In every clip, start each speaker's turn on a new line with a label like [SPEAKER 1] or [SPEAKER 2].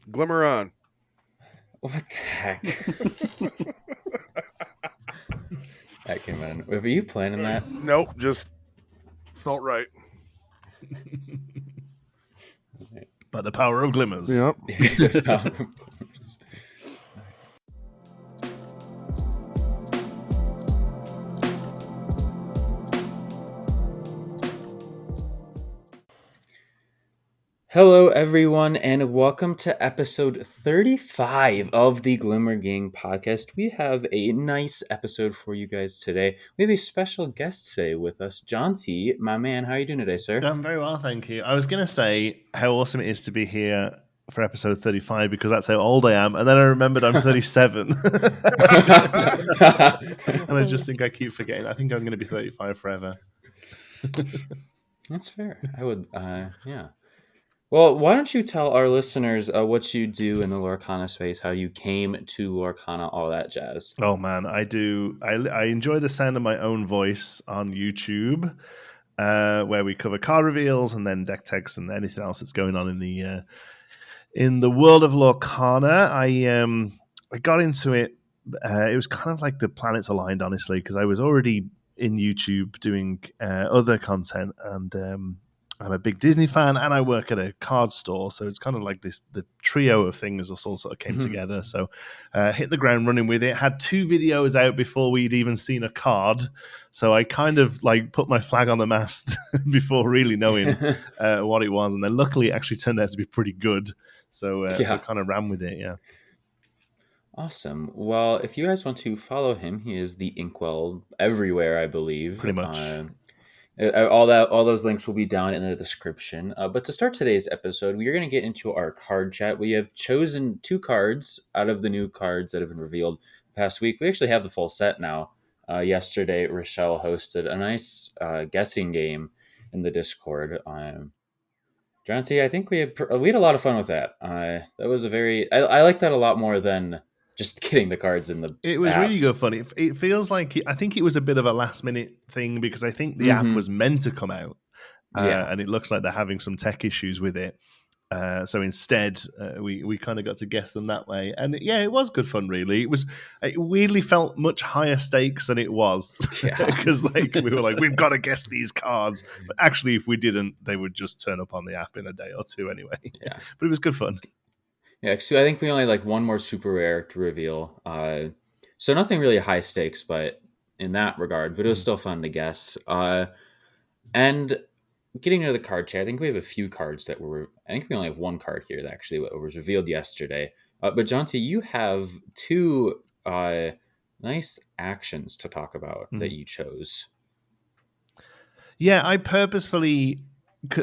[SPEAKER 1] Glimmer On.
[SPEAKER 2] What the heck? That came in. Were you planning that?
[SPEAKER 1] Nope, just felt right.
[SPEAKER 3] By the power of glimmers.
[SPEAKER 1] Yep.
[SPEAKER 2] Hello, everyone, and welcome to episode 35 of the Glimmer Gang Podcast. We have a nice episode for you guys today. We have a special guest today with us, Jonti. My man, how are you doing today, sir?
[SPEAKER 3] I'm very well, thank you. I was going to say how awesome it is to be here for episode 35 because that's how old I am, and then I remembered I'm 37. And I just think I keep forgetting. I think I'm going to be 35 forever.
[SPEAKER 2] That's fair. I would, yeah. Well, why don't you tell our listeners what you do in the Lorcana space, how you came to Lorcana, all that jazz.
[SPEAKER 3] Oh man, I do. I enjoy the sound of my own voice on YouTube, where we cover card reveals and then deck techs and anything else that's going on in the world of Lorcana. I got into it. It was kind of like the planets aligned, honestly, because I was already in YouTube doing other content, and I'm a big Disney fan, and I work at a card store, so it's kind of like the trio of things all sort of came together. So hit the ground running with it. Had 2 videos out before we'd even seen a card, so I kind of like put my flag on the mast before really knowing what it was, and then luckily it actually turned out to be pretty good. So I kind of ran with it, yeah.
[SPEAKER 2] Awesome. Well, if you guys want to follow him, he is the Inkwell everywhere, I believe.
[SPEAKER 3] Pretty much.
[SPEAKER 2] All those links will be down in the description. But to start today's episode, we are going to get into our card chat. We have chosen 2 cards out of the new cards that have been revealed past week. We actually have the full set now. Yesterday, Rochelle hosted a nice guessing game in the Discord. Jonti, I think we had a lot of fun with that. That was I like that a lot more than just getting the cards in the
[SPEAKER 3] It was
[SPEAKER 2] app.
[SPEAKER 3] really good fun. It feels like I think it was a bit of a last minute thing because I think the app was meant to come out, and it looks like they're having some tech issues with it. So instead, we kind of got to guess them that way, and yeah, it was good fun. Really, it weirdly felt much higher stakes than it was because like we were like we've got to guess these cards, but actually, if we didn't, they would just turn up on the app in a day or 2 anyway.
[SPEAKER 2] Yeah,
[SPEAKER 3] but it was good fun.
[SPEAKER 2] Yeah, so I think we only had one more super rare to reveal. So nothing really high stakes, but in that regard, but it was still fun to guess. And getting into the card chat, I think we have a few cards I think we only have 1 card here that actually was revealed yesterday. But Jonti, you have 2 nice actions to talk about that you chose.
[SPEAKER 3] Yeah, I purposefully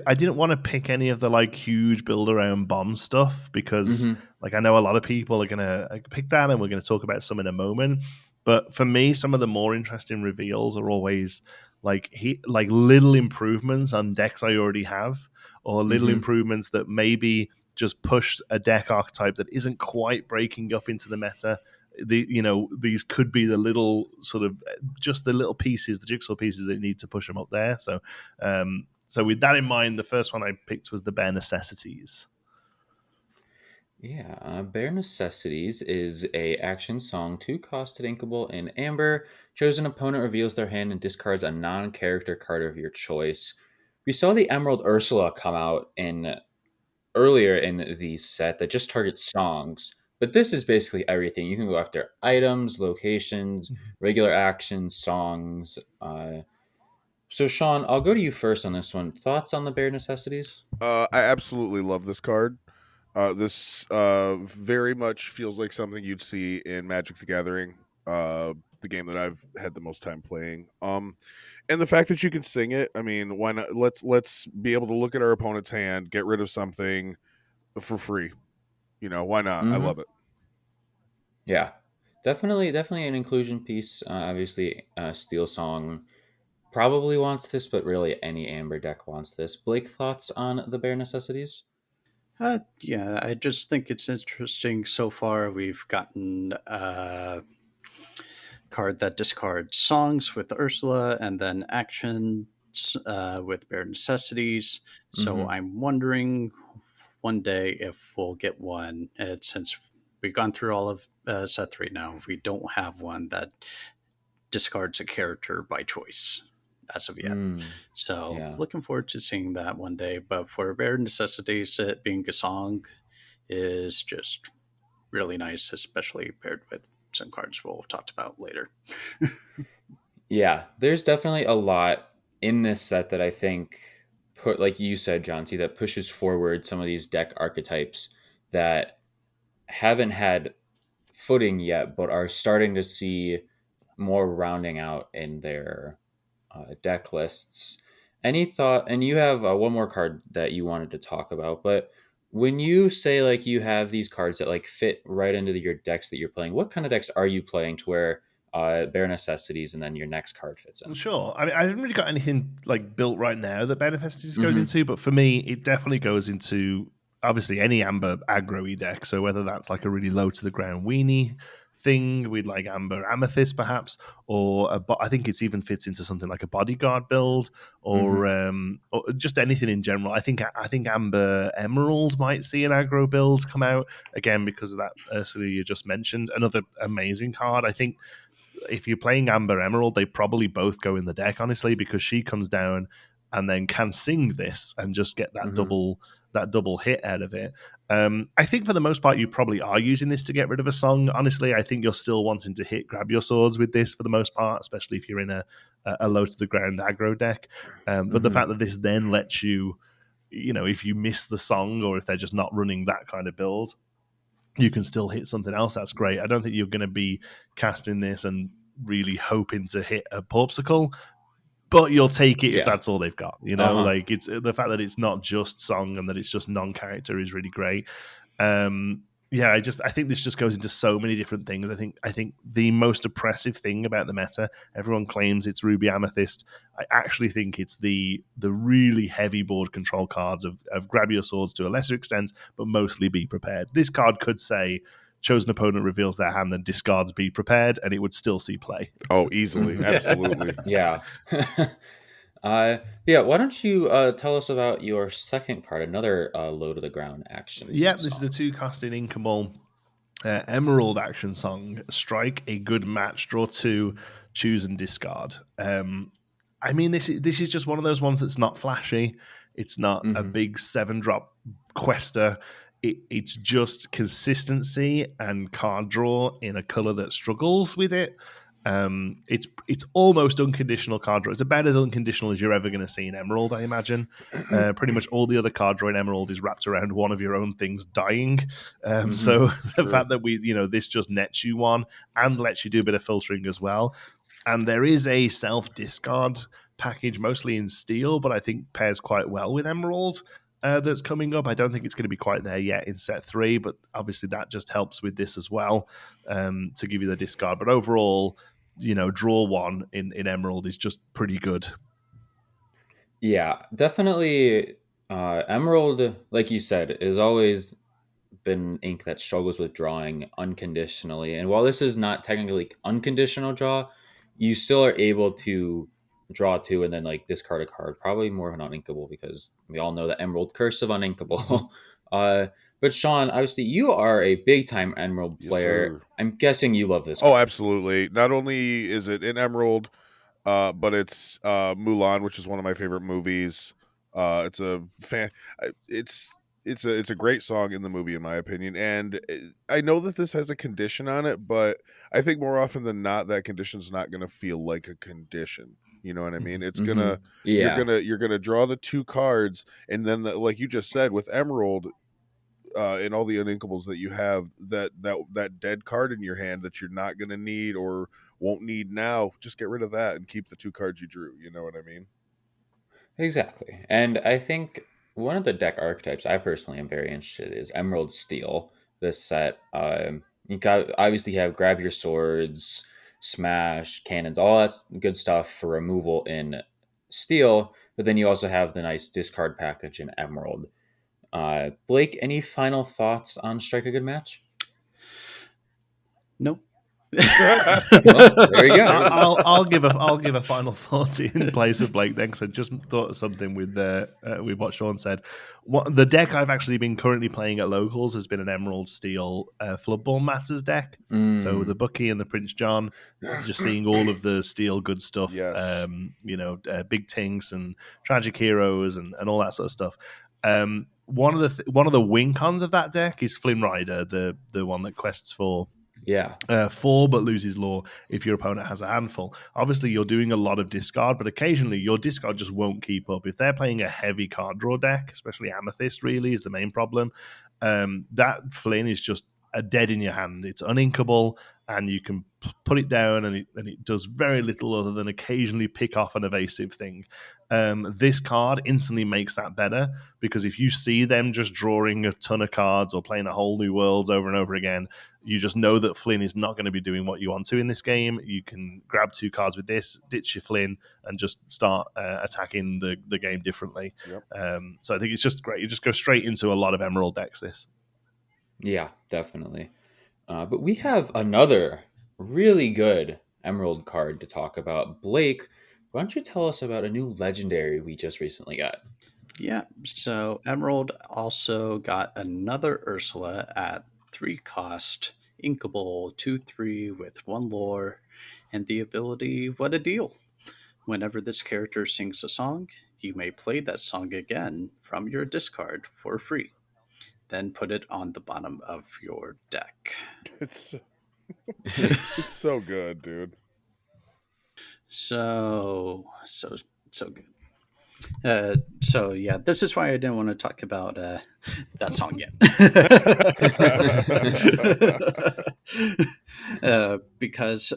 [SPEAKER 3] I didn't want to pick any of the huge build around bomb stuff because I know a lot of people are gonna pick that, and we're gonna talk about some in a moment. But for me, some of the more interesting reveals are always little improvements on decks I already have, or little improvements that maybe just push a deck archetype that isn't quite breaking up into the meta. These could be the little sort of just the little pieces, the jigsaw pieces that need to push them up there. So with that in mind, the first one I picked was the Bare Necessities.
[SPEAKER 2] Yeah, Bare Necessities is a action song, 2-costed inkable in Amber. Chosen opponent reveals their hand and discards a non-character card of your choice. We saw the Emerald Ursula come out earlier in the set that just targets songs, but this is basically everything. You can go after items, locations, regular actions, songs. So Sean, I'll go to you first on this one. Thoughts on the Bare Necessities?
[SPEAKER 1] I absolutely love this card. This very much feels like something you'd see in Magic the Gathering, the game that I've had the most time playing. And the fact that you can sing it, I mean, why not? Let's be able to look at our opponent's hand, get rid of something for free. Why not? I love it.
[SPEAKER 2] Yeah, definitely an inclusion piece. Obviously, Steel Song probably wants this, but really any Amber deck wants this. Blake, thoughts on the Bare Necessities?
[SPEAKER 4] Yeah, I just think it's interesting so far. We've gotten a card that discards songs with Ursula, and then actions with Bare Necessities. So I'm wondering one day if we'll get one. Since we've gone through all of set 3 now, we don't have one that discards a character by choice as of yet. So
[SPEAKER 2] Yeah.
[SPEAKER 4] looking forward to seeing that one day. But for bare necessities, it being a song is just really nice, especially paired with some cards we'll talk about later.
[SPEAKER 2] Yeah, there's definitely a lot in this set that I think put, like you said, Jonti, that pushes forward some of these deck archetypes that haven't had footing yet, but are starting to see more rounding out in their deck lists. Any thought? And you have one more card that you wanted to talk about, but when you say like you have these cards that like fit right into your decks that you're playing, what kind of decks are you playing to where bare necessities and then your next card fits in?
[SPEAKER 3] Sure. I mean, I haven't really got anything like built right now that Benefestis goes
[SPEAKER 2] Mm-hmm.
[SPEAKER 3] into, but for me, it definitely goes into obviously any Amber aggro-y deck. So whether that's like a really low to the ground weenie thing with like Amber Amethyst perhaps, or I think it even fits into something like a bodyguard build, or just anything in general. I think Amber Emerald might see an aggro build come out again because of that Ursula you just mentioned. Another amazing card. I think if you're playing Amber Emerald, they probably both go in the deck, honestly, because she comes down and then can sing this and just get that double hit out of it. I think for the most part, you probably are using this to get rid of a song. Honestly, I think you're still wanting to hit grab your swords with this for the most part, especially if you're in a low to the ground aggro deck. But the fact that this then lets you, if you miss the song or if they're just not running that kind of build, you can still hit something else. That's great. I don't think you're going to be casting this and really hoping to hit a Popsicle, but you'll take it if that's all they've got. Like it's the fact that it's not just song and that it's just non-character is really great. I think this just goes into so many different things. I think the most oppressive thing about the meta, everyone claims it's Ruby Amethyst. I actually think it's the really heavy board control cards of grab your swords to a lesser extent, but mostly be prepared. This card could say chosen opponent reveals their hand and discards be prepared, and it would still see play.
[SPEAKER 1] Oh, easily. Absolutely.
[SPEAKER 2] Yeah. Why don't you tell us about your second card, another low to the ground action?
[SPEAKER 3] Yeah, this is a 2-cost in Inkable Emerald action song. Strike a good match, draw 2, choose and discard. I mean, this is just one of those ones that's not flashy. It's not a big 7-drop quester. It's just consistency and card draw in a color that struggles with it. It's almost unconditional card draw. It's about as unconditional as you're ever going to see in Emerald, I imagine. Pretty much all the other card draw in Emerald is wrapped around one of your own things dying. So the fact that this just nets you one and lets you do a bit of filtering as well. And there is a self-discard package, mostly in steel, but I think pairs quite well with Emerald. That's coming up. I don't think it's going to be quite there yet in set 3, but obviously that just helps with this as well, to give you the discard. But overall, draw 1 in Emerald is just pretty good.
[SPEAKER 2] Yeah, definitely. Emerald, like you said, is always been ink that struggles with drawing unconditionally. And while this is not technically unconditional draw, you still are able to draw 2 and then like discard a card. Probably more of an uninkable because we all know the Emerald curse of uninkable. But Sean, obviously you are a big time Emerald player.
[SPEAKER 1] Yes,
[SPEAKER 2] I'm guessing you love this
[SPEAKER 1] card.
[SPEAKER 2] card.
[SPEAKER 1] Oh, absolutely. Not only is it in Emerald, but it's Mulan, which is one of my favorite movies. It's a fan. It's a great song in the movie, in my opinion. And I know that this has a condition on it, but I think more often than not, that condition's not going to feel like a condition. You know what I mean? It's gonna you're gonna draw the 2 cards, and then like you just said with Emerald. In all the uninkables that you have, that dead card in your hand that you're not going to need or won't need now, just get rid of that and keep the 2 cards you drew. You know what I mean?
[SPEAKER 2] Exactly. And I think one of the deck archetypes I personally am very interested in is Emerald Steel. This set, you got obviously have grab your swords, smash, cannons, all that's good stuff for removal in Steel. But then you also have the nice discard package in Emerald. Blake, any final thoughts on Strike a Good Match?
[SPEAKER 4] Nope.
[SPEAKER 2] Well, there you go.
[SPEAKER 3] I'll give a final thought in place of Blake then, because I just thought of something with what Sean said. The deck I've actually been currently playing at locals has been an Emerald Steel Floodborn Matters deck. So the Bucky and the Prince John, just seeing all of the steel good stuff.
[SPEAKER 1] Yes.
[SPEAKER 3] Big Tinks and Tragic Heroes and all that sort of stuff. One of the win cons of that deck is Flynn Rider, the one that quests for 4 but loses law if your opponent has a handful. Obviously, you're doing a lot of discard, but occasionally your discard just won't keep up. If they're playing a heavy card draw deck, especially Amethyst really is the main problem, that Flynn is just a dead in your hand. It's uninkable, and you can put it down, and it does very little other than occasionally pick off an evasive thing. This card instantly makes that better, because if you see them just drawing a ton of cards or playing a whole new worlds over and over again, you just know that Flynn is not going to be doing what you want to in this game. You can grab 2 cards with this, ditch your Flynn, and just start attacking the game differently.
[SPEAKER 1] Yep.
[SPEAKER 3] So I think it's just great. You just go straight into a lot of Emerald decks, this.
[SPEAKER 2] Yeah, definitely. But we have another really good Emerald card to talk about. Blake, why don't you tell us about a new legendary we just recently got?
[SPEAKER 4] Yeah, so Emerald also got another Ursula at 3 cost, inkable 2/3 with 1 lore, and the ability What a Deal. Whenever this character sings a song, you may play that song again from your discard for free. Then put it on the bottom of your deck.
[SPEAKER 1] It's so good, dude.
[SPEAKER 4] So good. So yeah, this is why I didn't want to talk about that song yet. Because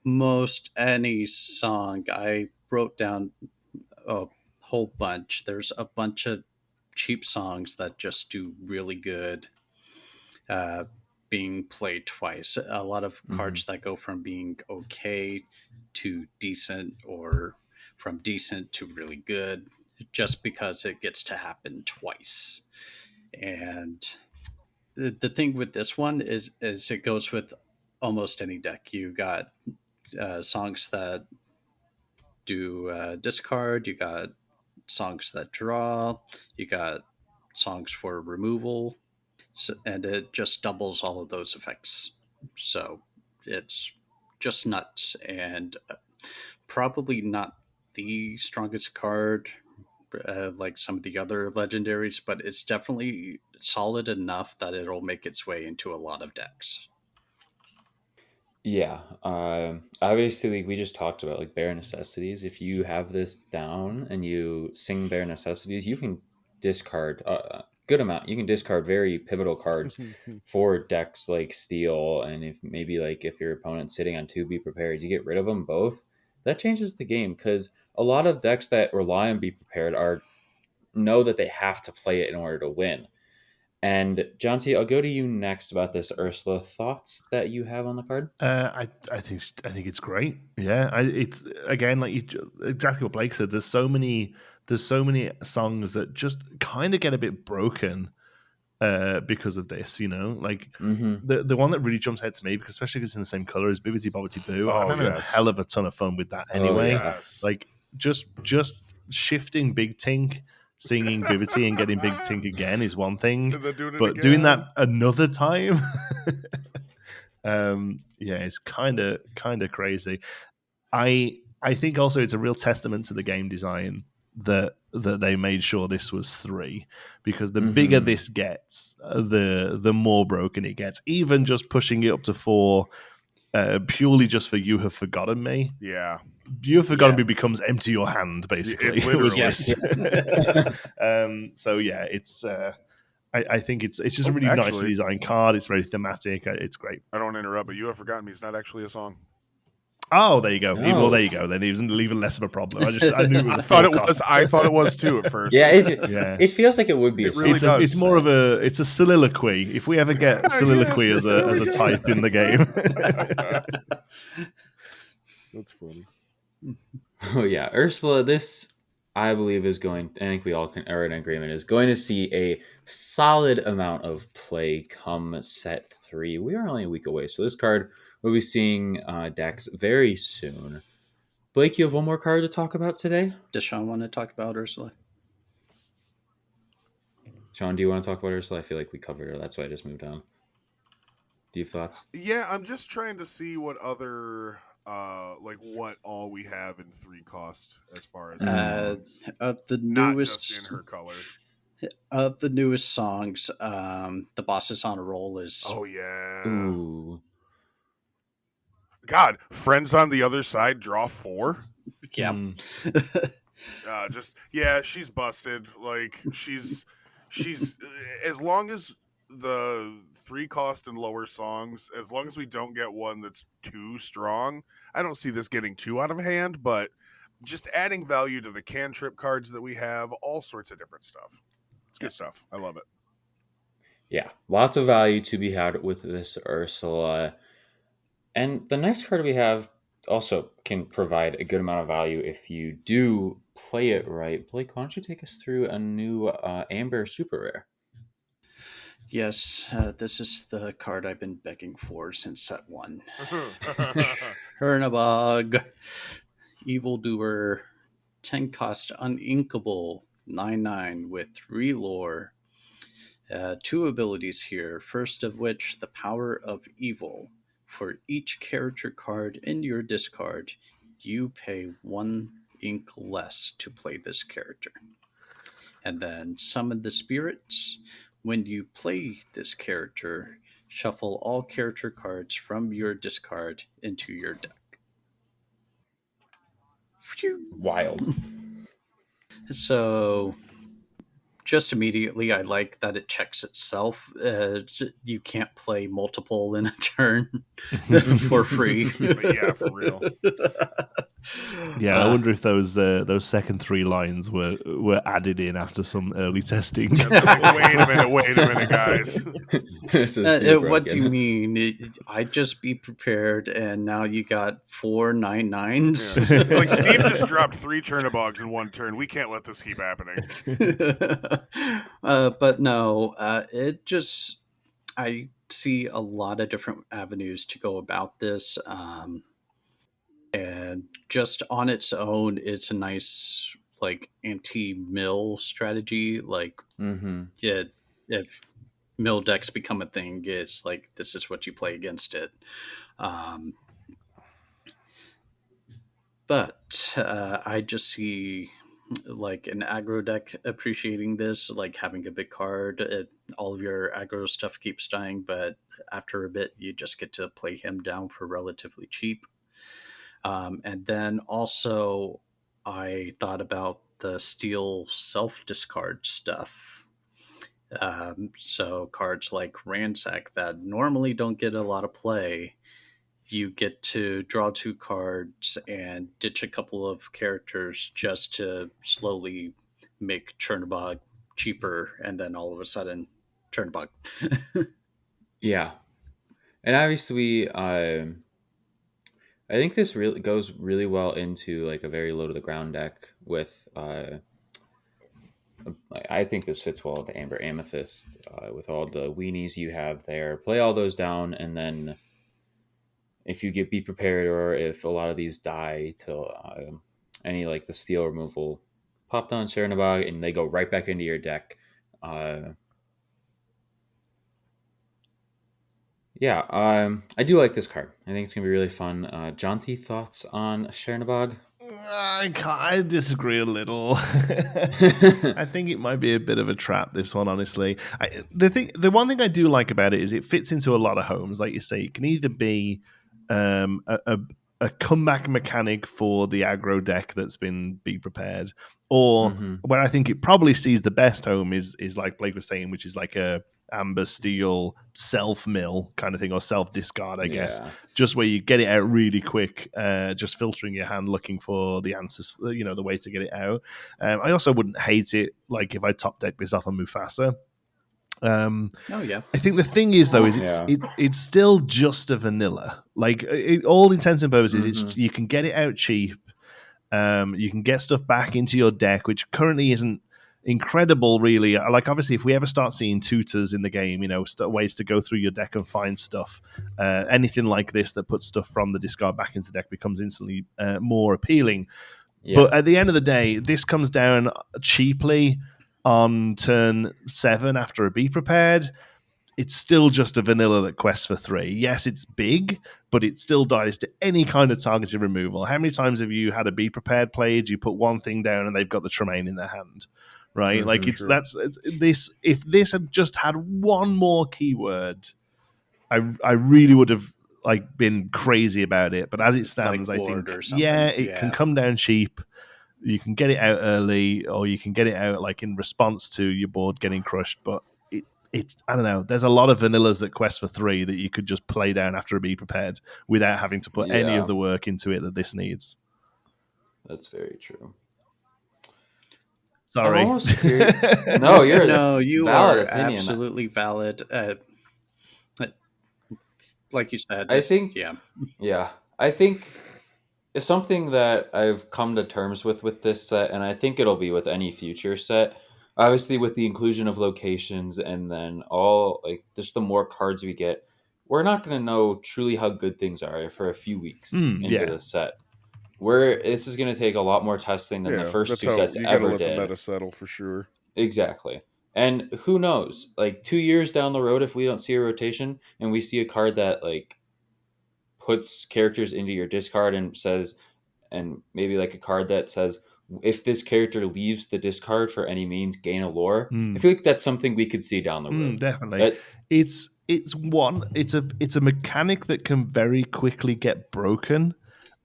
[SPEAKER 4] most any song, I wrote down a whole bunch. There's a bunch of cheap songs that just do really good being played twice. A lot of cards that go from being okay to decent, or from decent to really good, just because it gets to happen twice. And the thing with this one is it goes with almost any deck. You got songs that do discard, you got songs that draw, you got songs for removal, and it just doubles all of those effects. So it's just nuts, and probably not the strongest card like some of the other legendaries, but it's definitely solid enough that it'll make its way into a lot of decks.
[SPEAKER 2] Yeah, obviously we just talked about like bare necessities. If you have this down and you sing bare necessities, you can discard a good amount. You can discard very pivotal cards for decks like Steel, and if maybe like if your opponent's sitting on 2 Be Prepared, you get rid of them both. That changes the game, because a lot of decks that rely on Be Prepared know that they have to play it in order to win. And Jonti, I'll go to you next about this Ursula. Thoughts that you have on the card?
[SPEAKER 3] I think it's great. Yeah, it's again like exactly what Blake said. There's so many songs that just kind of get a bit broken because of this. Like the one that really jumps out to me, because especially because it's in the same color as Bibbidi Bobbidi Boo. I'm having a hell of a ton of fun with that anyway.
[SPEAKER 1] Yes.
[SPEAKER 3] Like just shifting Big Tink, singing Bibbidi and getting Big Tink again is one thing, but doing that another time, it's kind of crazy. I think also it's a real testament to the game design that they made sure this was 3, because the bigger this gets, the more broken it gets. Even just pushing it up to 4, purely just for You Have Forgotten Me.
[SPEAKER 1] Yeah.
[SPEAKER 3] You Have Forgotten Me becomes Empty Your Hand, basically.
[SPEAKER 1] Yes.
[SPEAKER 3] So yeah, it's. I think it's just a really nicely designed card. It's very thematic. It's great.
[SPEAKER 1] I don't want to interrupt, but You Have Forgotten Me is not actually a song.
[SPEAKER 3] Oh, there you go.
[SPEAKER 2] No.
[SPEAKER 3] Well, there you go. Then even less of a problem. I knew it was.
[SPEAKER 1] I thought it was too at first.
[SPEAKER 2] Yeah, it feels like it would be.
[SPEAKER 1] It really does.
[SPEAKER 3] It's more of a soliloquy. If we ever get soliloquy as a type in the game.
[SPEAKER 1] That's funny.
[SPEAKER 2] Oh yeah, Ursula. This I believe is going. I think we all are in agreement. Is going to see a solid amount of play come set 3. We are only a week away, so this card will be seeing decks very soon. Blake, you have one more card to talk about today.
[SPEAKER 4] Does Sean want to talk about Ursula?
[SPEAKER 2] Sean, do you want to talk about Ursula? I feel like we covered her. That's why I just moved on. Do you have thoughts?
[SPEAKER 1] Yeah, I'm just trying to see what other like what all we have in 3 cost as far as songs.
[SPEAKER 4] Of the
[SPEAKER 1] Not
[SPEAKER 4] newest,
[SPEAKER 1] just in her color.
[SPEAKER 4] of the newest songs, the Boss is on a Roll is.
[SPEAKER 1] Oh yeah.
[SPEAKER 2] Ooh.
[SPEAKER 1] God, Friends on the Other Side draw 4.
[SPEAKER 4] Yeah.
[SPEAKER 1] She's busted. Like she's as long as the 3 cost and lower songs, as long as we don't get one that's too strong, I don't see this getting too out of hand, but just adding value to the cantrip cards that we have, all sorts of different stuff. It's good stuff. I love it.
[SPEAKER 2] Yeah, lots of value to be had with this Ursula. And the next card we have also can provide a good amount of value if you do play it right. Blake, why don't you take us through a new Amber Super Rare?
[SPEAKER 4] Yes, this is the card I've been begging for since set 1. Chernabog, Evildoer, 10 cost, uninkable, 9/9 with 3 lore. 2 abilities here, first of which, the Power of Evil. For each character card in your discard, you pay 1 ink less to play this character. And then Summon the Spirits. When you play this character, shuffle all character cards from your discard into your deck.
[SPEAKER 2] Wild.
[SPEAKER 4] So, just immediately, I like that it checks itself. You can't play multiple in a turn for free.
[SPEAKER 1] Yeah, for real.
[SPEAKER 3] Yeah, I wonder if those second 3 lines were added in after some early testing.
[SPEAKER 1] Like, wait a minute, guys.
[SPEAKER 4] What do you mean? I'd just be prepared, and now you got 4 9/9s.
[SPEAKER 1] Yeah. It's like Steve just dropped 3 Chernobyls in 1 turn. We can't let this keep happening.
[SPEAKER 4] But no, I see a lot of different avenues to go about this. And just on its own, it's a nice like anti-mill strategy. Like, yeah, if mill decks become a thing, it's like this is what you play against it. But I just see like an aggro deck appreciating this, like having a big card. All of your aggro stuff keeps dying, but after a bit, you just get to play him down for relatively cheap. And then also, I thought about the steel self-discard stuff. So cards like Ransack that normally don't get a lot of play, you get to draw 2 cards and ditch a couple of characters just to slowly make Chernabog cheaper, and then all of a sudden, Chernabog.
[SPEAKER 2] Yeah. And obviously, I think this really goes really well into like a very low to the ground deck with. I think this fits well with the Amber Amethyst with all the weenies you have there. Play all those down, and then if you be prepared, or if a lot of these die to any like the steel removal, pop down Chernabog, and they go right back into your deck. I do like this card. I think it's going to be really fun. Jonti, thoughts on Chernabog?
[SPEAKER 3] I disagree a little. I think it might be a bit of a trap, this one, honestly. The one thing I do like about it is it fits into a lot of homes. Like you say, it can either be a comeback mechanic for the aggro deck that's been be prepared, or where I think it probably sees the best home is like Blake was saying, which is like a amber steel self mill kind of thing, or self discard, I guess, just where you get it out really quick, just filtering your hand looking for the answers, the way to get it out. I also wouldn't hate it like if I top deck this off on Mufasa. I think the thing is though is it's still just a vanilla, like all intents and purposes. You can get it out cheap. You can get stuff back into your deck, which currently isn't incredible, really. Like, obviously, if we ever start seeing tutors in the game, ways to go through your deck and find stuff, anything like this that puts stuff from the discard back into the deck becomes instantly more appealing. Yeah. But at the end of the day, this comes down cheaply on turn 7 after a Be Prepared. It's still just a vanilla that quests for 3. Yes, it's big, but it still dies to any kind of targeted removal. How many times have you had a Be Prepared played? You put one thing down and they've got the Tremaine in their hand, right? Like this. If this had just had one more keyword, I really would have been crazy about it. But as it stands, I think it can come down cheap. You can get it out early, or you can get it out in response to your board getting crushed. But it's I don't know. There's a lot of vanillas that quest for 3 that you could just play down after a Be Prepared without having to put any of the work into it that this needs.
[SPEAKER 2] That's very true.
[SPEAKER 3] Sorry.
[SPEAKER 2] I'm almost curious. No,
[SPEAKER 4] you
[SPEAKER 2] valid
[SPEAKER 4] are
[SPEAKER 2] opinion.
[SPEAKER 4] Absolutely valid. Like you said,
[SPEAKER 2] I think. Yeah. I think it's something that I've come to terms with this set, and I think it'll be with any future set. Obviously, with the inclusion of locations, and then just the more cards we get, we're not going to know truly how good things are for a few weeks into the set. This is going to take a lot more testing than the first 2 sets ever did.
[SPEAKER 1] You got to let the meta settle for sure.
[SPEAKER 2] Exactly. And who knows? 2 years down the road, if we don't see a rotation and we see a card that puts characters into your discard and says, and maybe a card that says, if this character leaves the discard for any means, gain a lore. I feel like that's something we could see down the road.
[SPEAKER 3] Definitely. It's a mechanic that can very quickly get broken.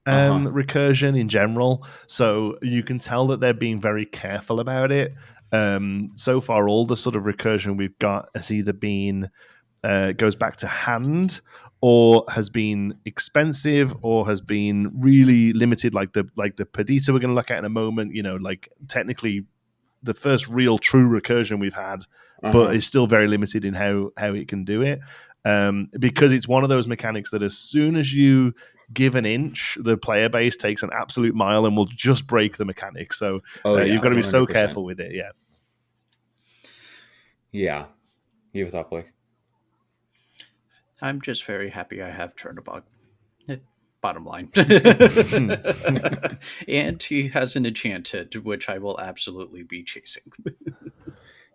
[SPEAKER 3] Recursion in general, so you can tell that they're being very careful about it. So far, all the sort of recursion we've got has either been goes back to hand, or has been expensive, or has been really limited, like the Perdita we're going to look at in a moment. Technically the first real true recursion we've had, but it's still very limited in how it can do it, because it's one of those mechanics that as soon as you give an inch, the player base takes an absolute mile and will just break the mechanic. So you've got to be 100%. So careful with it.
[SPEAKER 2] Yeah. You have a top pick.
[SPEAKER 4] I'm just very happy I have Chernobog. Bottom line. And he has an enchanted, which I will absolutely be chasing.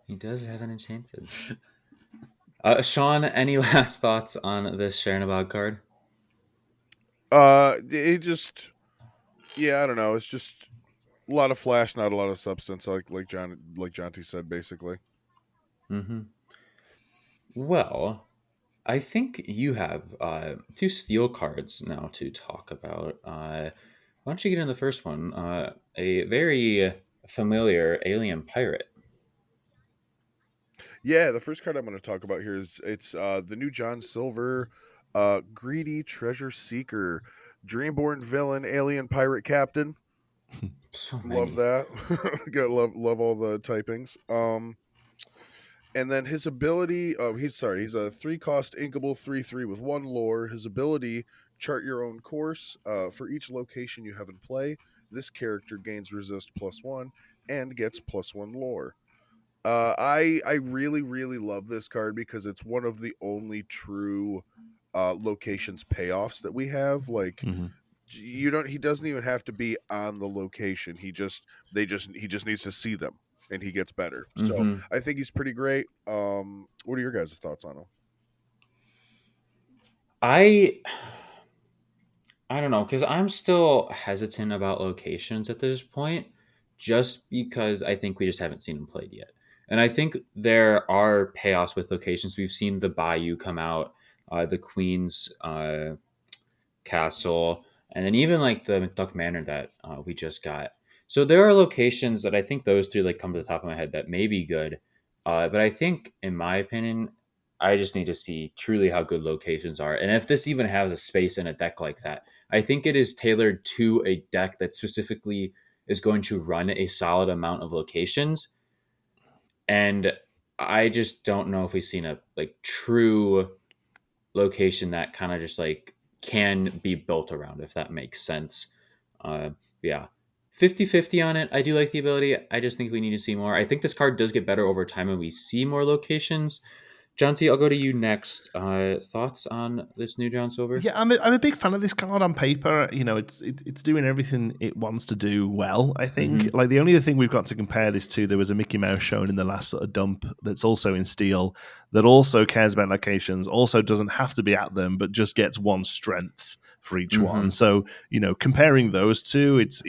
[SPEAKER 2] He does have an enchanted. Sean, any last thoughts on this Chernobog card?
[SPEAKER 1] It just, I don't know. It's just a lot of flash, not a lot of substance, like Jonti said, basically.
[SPEAKER 2] Mm-hmm. Well, I think you have 2 steel cards now to talk about. Why don't you get in the first one? A very familiar alien pirate.
[SPEAKER 1] Yeah, the first card I'm going to talk about here is the new John Silver, Greedy Treasure Seeker, Dreamborn Villain, Alien Pirate Captain.
[SPEAKER 2] So
[SPEAKER 1] love that. love all the typings. And then his ability, he's a 3-cost inkable 3/3 with 1 lore. His ability, chart your own course. For each location you have in play, this character gains resist +1 and gets +1 lore. I really, really love this card because it's one of the only true locations payoffs that we have. He doesn't even have to be on the location. He just needs to see them, and he gets better. So I think he's pretty great. What are your guys' thoughts on him?
[SPEAKER 2] I don't know, because I'm still hesitant about locations at this point, just because I think we just haven't seen him played yet. And I think there are payoffs with locations. We've seen the Bayou come out, the Queen's Castle, and then even the McDuck Manor that we just got. So there are locations that I think those 3 come to the top of my head that may be good. But I think, in my opinion, I just need to see truly how good locations are. And if this even has a space in a deck like that, I think it is tailored to a deck that specifically is going to run a solid amount of locations. And I just don't know if we've seen a true location that kind of just can be built around, if that makes sense. Yeah. 50-50 on it. I do like the ability. I just think we need to see more. I think this card does get better over time and we see more locations. Jonti, I'll go to you next. Thoughts on this new John Silver?
[SPEAKER 3] Yeah, I'm a big fan of this card on paper. You know, it's doing everything it wants to do well, I think.
[SPEAKER 2] Mm-hmm.
[SPEAKER 3] Like, the only other thing we've got to compare this to, there was a Mickey Mouse shown in the last sort of dump that's also in steel, that also cares about locations, also doesn't have to be at them, but just gets one strength for each one. So, you know, comparing those two, this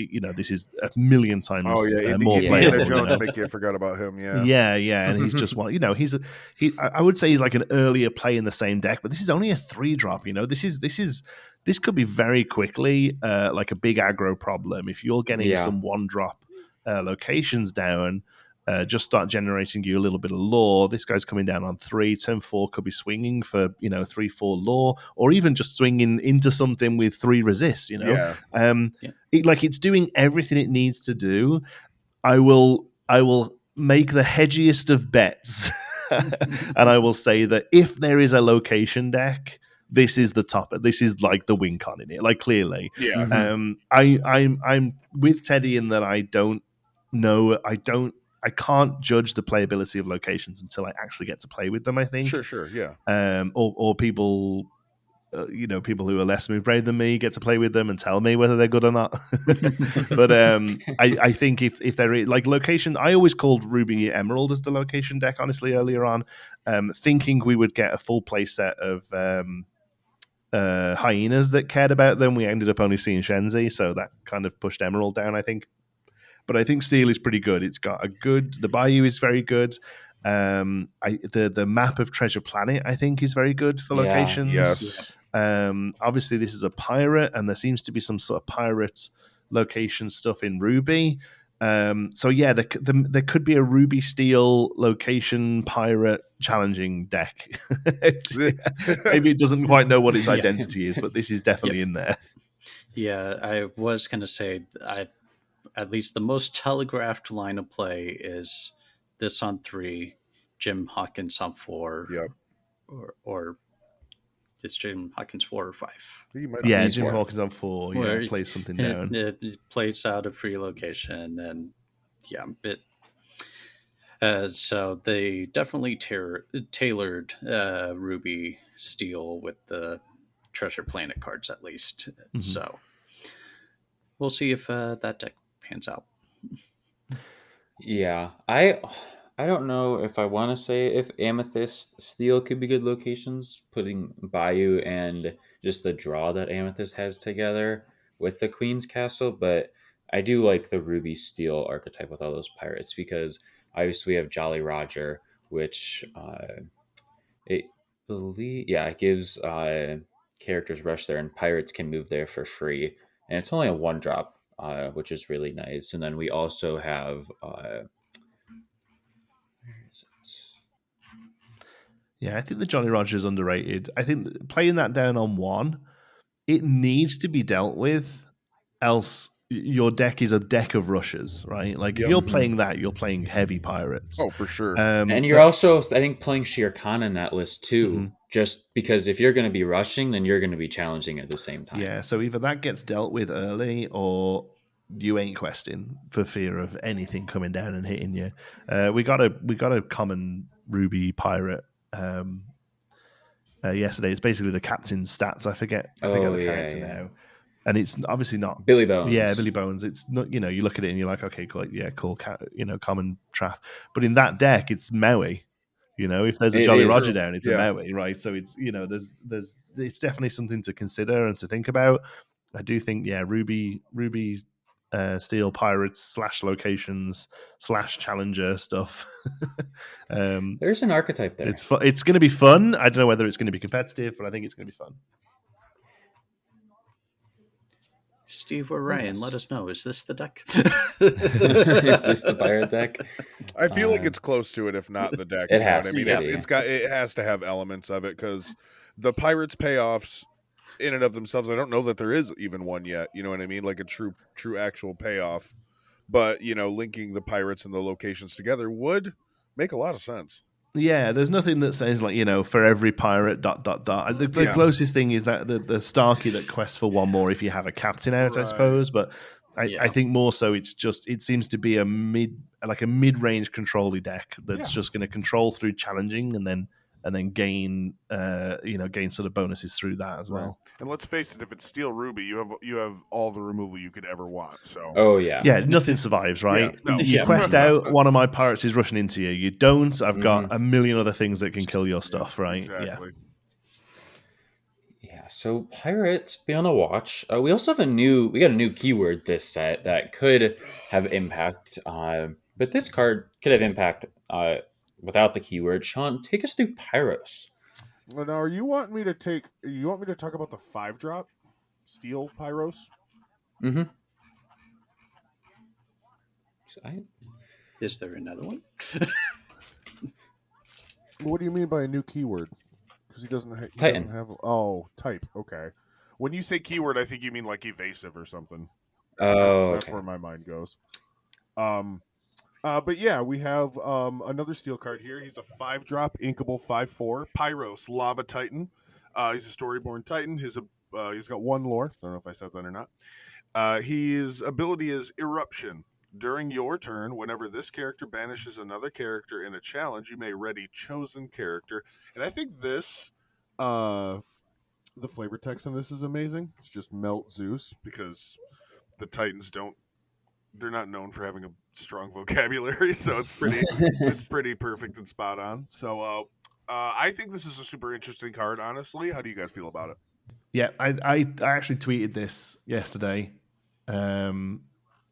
[SPEAKER 3] is a million times more
[SPEAKER 1] Indiana
[SPEAKER 3] playable.
[SPEAKER 1] Jones, Mickey, I forgot about him.
[SPEAKER 3] Yeah, and he's just one. You know, I would say he's like an earlier play in the same deck, but this is only a 3-drop. You know, this could be very quickly like a big aggro problem if you're getting some 1-drop locations down. Just start generating you a little bit of lore. This guy's coming down on 3. Turn 4 could be swinging for 3-4 lore, or even just swinging into something with 3 resists. You know, it's doing everything it needs to do. I will make the hedgiest of bets, and I will say that if there is a location deck, this is the top. This is like the win con in it. Like, clearly, I'm with Teddy in that I don't know. I can't judge the playability of locations until I actually get to play with them, I think.
[SPEAKER 1] Sure, yeah.
[SPEAKER 3] Or people, people who are less smooth brain than me get to play with them and tell me whether they're good or not. But I think if there is, like, location, I always called Ruby Emerald as the location deck, honestly, earlier on, thinking we would get a full play set of hyenas that cared about them. We ended up only seeing Shenzi, so that kind of pushed Emerald down, I think. But I think Steel is pretty good. It's got the Bayou is very good. The map of Treasure Planet, I think, is very good for locations.
[SPEAKER 1] Yes.
[SPEAKER 3] Obviously, this is a pirate, and there seems to be some sort of pirate location stuff in Ruby. So yeah, there could be a Ruby Steel location pirate challenging deck. Maybe it doesn't quite know what its identity is, but this is definitely in there.
[SPEAKER 4] Yeah, I was going to say, at least the most telegraphed line of play is this on 3, Jim Hawkins on 4, or it's Jim Hawkins 4 or 5.
[SPEAKER 3] Jim Hawkins on 4. Yeah, plays something down.
[SPEAKER 4] It plays out a free location, and so they definitely tailored Ruby Steel with the Treasure Planet cards, at least. Mm-hmm. So we'll see if that deck pans out.
[SPEAKER 2] Yeah, I don't know if I want to say if Amethyst Steel could be good locations, putting Bayou and just the draw that Amethyst has together with the Queen's Castle, but I do like the Ruby Steel archetype with all those pirates, because obviously we have Jolly Roger, which it gives characters rush there, and pirates can move there for free, and it's only a 1-drop. Which is really nice. And then we also have where is it?
[SPEAKER 3] Yeah, I think the Jolly Roger is underrated. I think playing that down on 1, it needs to be dealt with, else your deck is a deck of rushers, right? Like, if you're playing that, you're playing heavy pirates.
[SPEAKER 1] Oh, for sure.
[SPEAKER 2] And you're also, I think, playing Shere Khan in that list too, just because if you're going to be rushing, then you're going to be challenging at the same time.
[SPEAKER 3] Yeah, so either that gets dealt with early, or you ain't questing for fear of anything coming down and hitting you. We got a common Ruby pirate yesterday. It's basically the captain's stats. I forget the character now. And it's obviously not
[SPEAKER 2] Billy Bones.
[SPEAKER 3] Yeah, Billy Bones. It's not, you look at it and you're like, okay, cool, cool, common trap. But in that deck, it's Maui. If there's a Jolly Roger down, it's a Maui, right? So it's it's definitely something to consider and to think about. I do think, Ruby Steel pirates / locations / challenger stuff.
[SPEAKER 2] There's an archetype there.
[SPEAKER 3] It's it's going to be fun. I don't know whether it's going to be competitive, but I think it's going to be fun.
[SPEAKER 4] Steve or Ryan, let us know. Is this the deck?
[SPEAKER 2] Is this the pirate deck?
[SPEAKER 1] I feel like it's close to it, if not the deck.
[SPEAKER 2] It has.
[SPEAKER 1] It has to have elements of it, because the pirates payoffs in and of themselves, I don't know that there is even one yet. You know what I mean? Like a true actual payoff. But linking the pirates and the locations together would make a lot of sense.
[SPEAKER 3] Yeah, there's nothing that says, like, for every pirate ... The closest thing is that the Starkey that quests for one more if you have a captain out, right. I suppose. But I think more so it seems to be a mid-range control deck that's just going to control through challenging and then gain gain sort of bonuses through that as well.
[SPEAKER 1] And let's face it, if it's Steel Ruby, you have all the removal you could ever want. So
[SPEAKER 3] nothing survives, right?
[SPEAKER 1] Yeah, no.
[SPEAKER 3] You quest out, one of my pirates is rushing into you. You don't, I've got a million other things that can kill your stuff, right?
[SPEAKER 1] Exactly.
[SPEAKER 2] Yeah, so pirates, be on the watch. We also have a new keyword this set that could have impact. But this card could have impact without the keyword. Sean, take us through Pyros.
[SPEAKER 1] Well, now, you want me to talk about the 5-drop Steel Pyros?
[SPEAKER 2] Mm-hmm.
[SPEAKER 4] Is there another one?
[SPEAKER 1] What do you mean by a new keyword? Because he doesn't have type. Okay. When you say keyword, I think you mean like evasive or something. That's where my mind goes. But yeah, we have another steel card here. He's a 5-drop inkable 5/4 Pyros Lava Titan. He's a Storyborn Titan. He's got 1 lore. I don't know if I said that or not. His ability is Eruption. During your turn, whenever this character banishes another character in a challenge, you may ready chosen character. And I think this, the flavor text on this is amazing. It's just Melt Zeus, because the Titans they're not known for having a strong vocabulary, so it's pretty perfect and spot on. So I think this is a super interesting card, honestly. How do you guys feel about it?
[SPEAKER 3] Yeah, I actually tweeted this yesterday,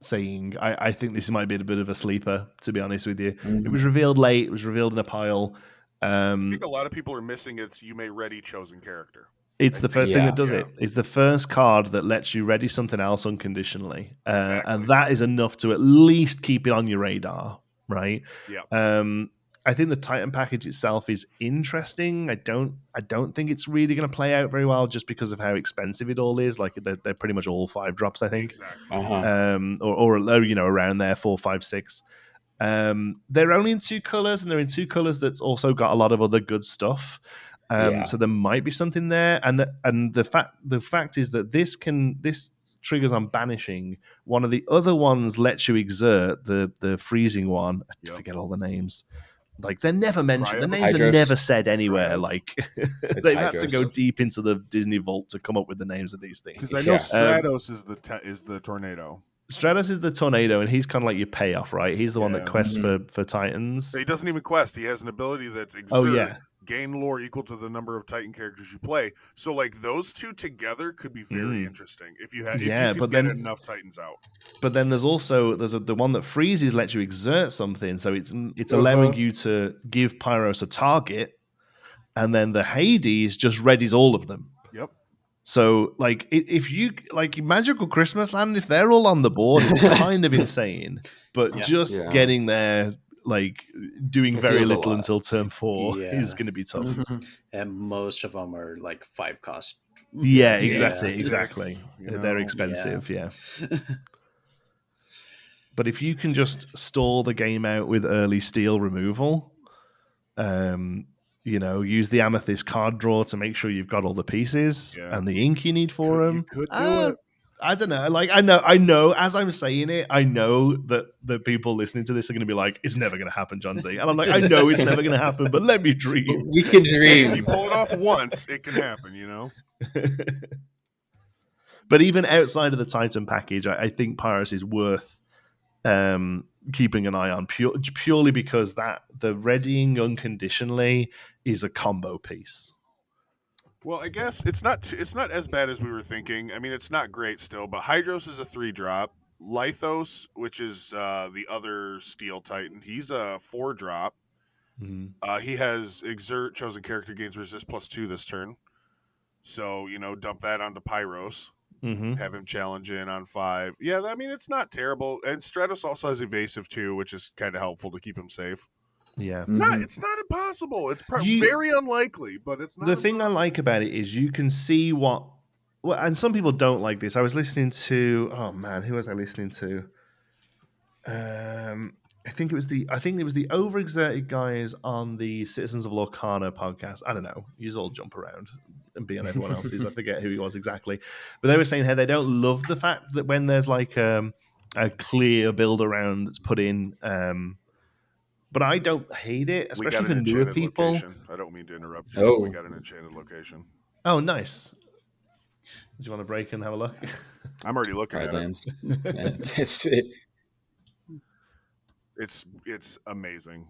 [SPEAKER 3] saying I think this might be a bit of a sleeper, to be honest with you. Mm-hmm. It was revealed late. It was revealed in a pile.
[SPEAKER 1] I think a lot of people are missing it's you may ready chosen character.
[SPEAKER 3] It's the first thing that does it. It's the first card that lets you ready something else unconditionally. Exactly. And that is enough to at least keep it on your radar, right?
[SPEAKER 1] Yeah.
[SPEAKER 3] I think the Titan package itself is interesting. I don't think it's really going to play out very well just because of how expensive it all is. Like they're pretty much all 5-drops, I think.
[SPEAKER 1] Exactly.
[SPEAKER 3] Or around there, 4, 5, 6. They're only in 2 colors, and they're in 2 colors that's also got a lot of other good stuff. So there might be something there, and the fact is that this triggers on banishing. One of the other ones lets you exert the freezing one. I forget all the names. Like they're never mentioned. The names are never said anywhere. Like they've had to go deep into the Disney vault to come up with the names of these things.
[SPEAKER 1] Because I know Stratos is the tornado.
[SPEAKER 3] Stratos is the tornado, and he's kind of like your payoff, right? He's the one that quests for Titans.
[SPEAKER 1] He doesn't even quest. He has an ability that's exert. Gain lore equal to the number of Titan characters you play. So like those two together could be very interesting if you get enough Titans out.
[SPEAKER 3] But then there's the one that freezes lets you exert something, so it's allowing you to give Pyros a target, and then the Hades just readies all of them.
[SPEAKER 1] Yep.
[SPEAKER 3] So like if you like Magical Christmas Land, if they're all on the board, it's kind of insane. But getting there, like doing very little until turn 4 is going to be tough.
[SPEAKER 4] And most of them are like 5 cost.
[SPEAKER 3] Yeah, exactly. They're expensive, But if you can just stall the game out with early steel removal, use the Amethyst card draw to make sure you've got all the pieces and the ink you need for them.
[SPEAKER 1] You could do it.
[SPEAKER 3] I don't know. Like I know. As I'm saying it, I know that the people listening to this are going to be like, "It's never going to happen, Jonti." And I'm like, I know it's never going to happen, but let me dream.
[SPEAKER 2] We can dream.
[SPEAKER 1] If you pull it off once, it can happen. You know.
[SPEAKER 3] But even outside of the Titan package, I think Pyros is worth keeping an eye on purely because the readying unconditionally is a combo piece.
[SPEAKER 1] Well, I guess it's not as bad as we were thinking. I mean, it's not great still, but Hydros is a 3-drop. Lithos, which is the other Steel Titan, he's a 4-drop. Mm-hmm. He has Exert, chosen character gains resist +2 this turn. So, dump that onto Pyros. Mm-hmm. Have him challenge in on 5. Yeah, I mean, it's not terrible. And Stratos also has Evasive too, which is kind of helpful to keep him safe.
[SPEAKER 3] Yeah,
[SPEAKER 1] it's not impossible. It's very unlikely, but it's not.
[SPEAKER 3] The thing I like about it is you can see and some people don't like this. I was listening to who was I listening to? I think it was the overexerted guys on the Citizens of Lorcana podcast. I don't know. You just all jump around. and be on everyone else's. I forget who he was exactly, but they were saying how they don't love the fact that when there's like a clear build around that's put in. But I don't hate it, especially for newer people.
[SPEAKER 1] Location. I don't mean to interrupt you.
[SPEAKER 2] Oh.
[SPEAKER 1] We got an enchanted location.
[SPEAKER 3] Oh, nice. Do you want to break and have a look?
[SPEAKER 1] I'm already looking at
[SPEAKER 2] it.
[SPEAKER 1] It's amazing.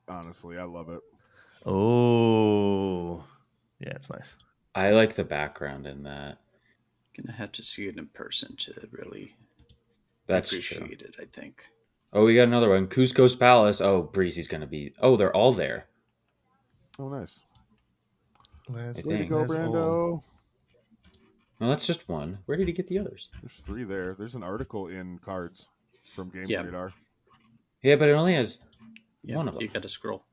[SPEAKER 1] Honestly, I love it.
[SPEAKER 3] Oh, yeah, it's nice.
[SPEAKER 2] I like the background in that.
[SPEAKER 4] Gonna have to see it in person to really
[SPEAKER 2] appreciate
[SPEAKER 4] it, I think.
[SPEAKER 2] Oh, we got another one. Cusco's Palace. Oh, Breezy's going to be... Oh, they're all there.
[SPEAKER 1] Oh, nice.
[SPEAKER 3] Way
[SPEAKER 1] to go, Brando.
[SPEAKER 2] No, that's just one. Where did he get the others?
[SPEAKER 1] There's 3 there. There's an article in Cards from Games Radar.
[SPEAKER 2] Yeah, but it only has one of them.
[SPEAKER 4] You got to scroll.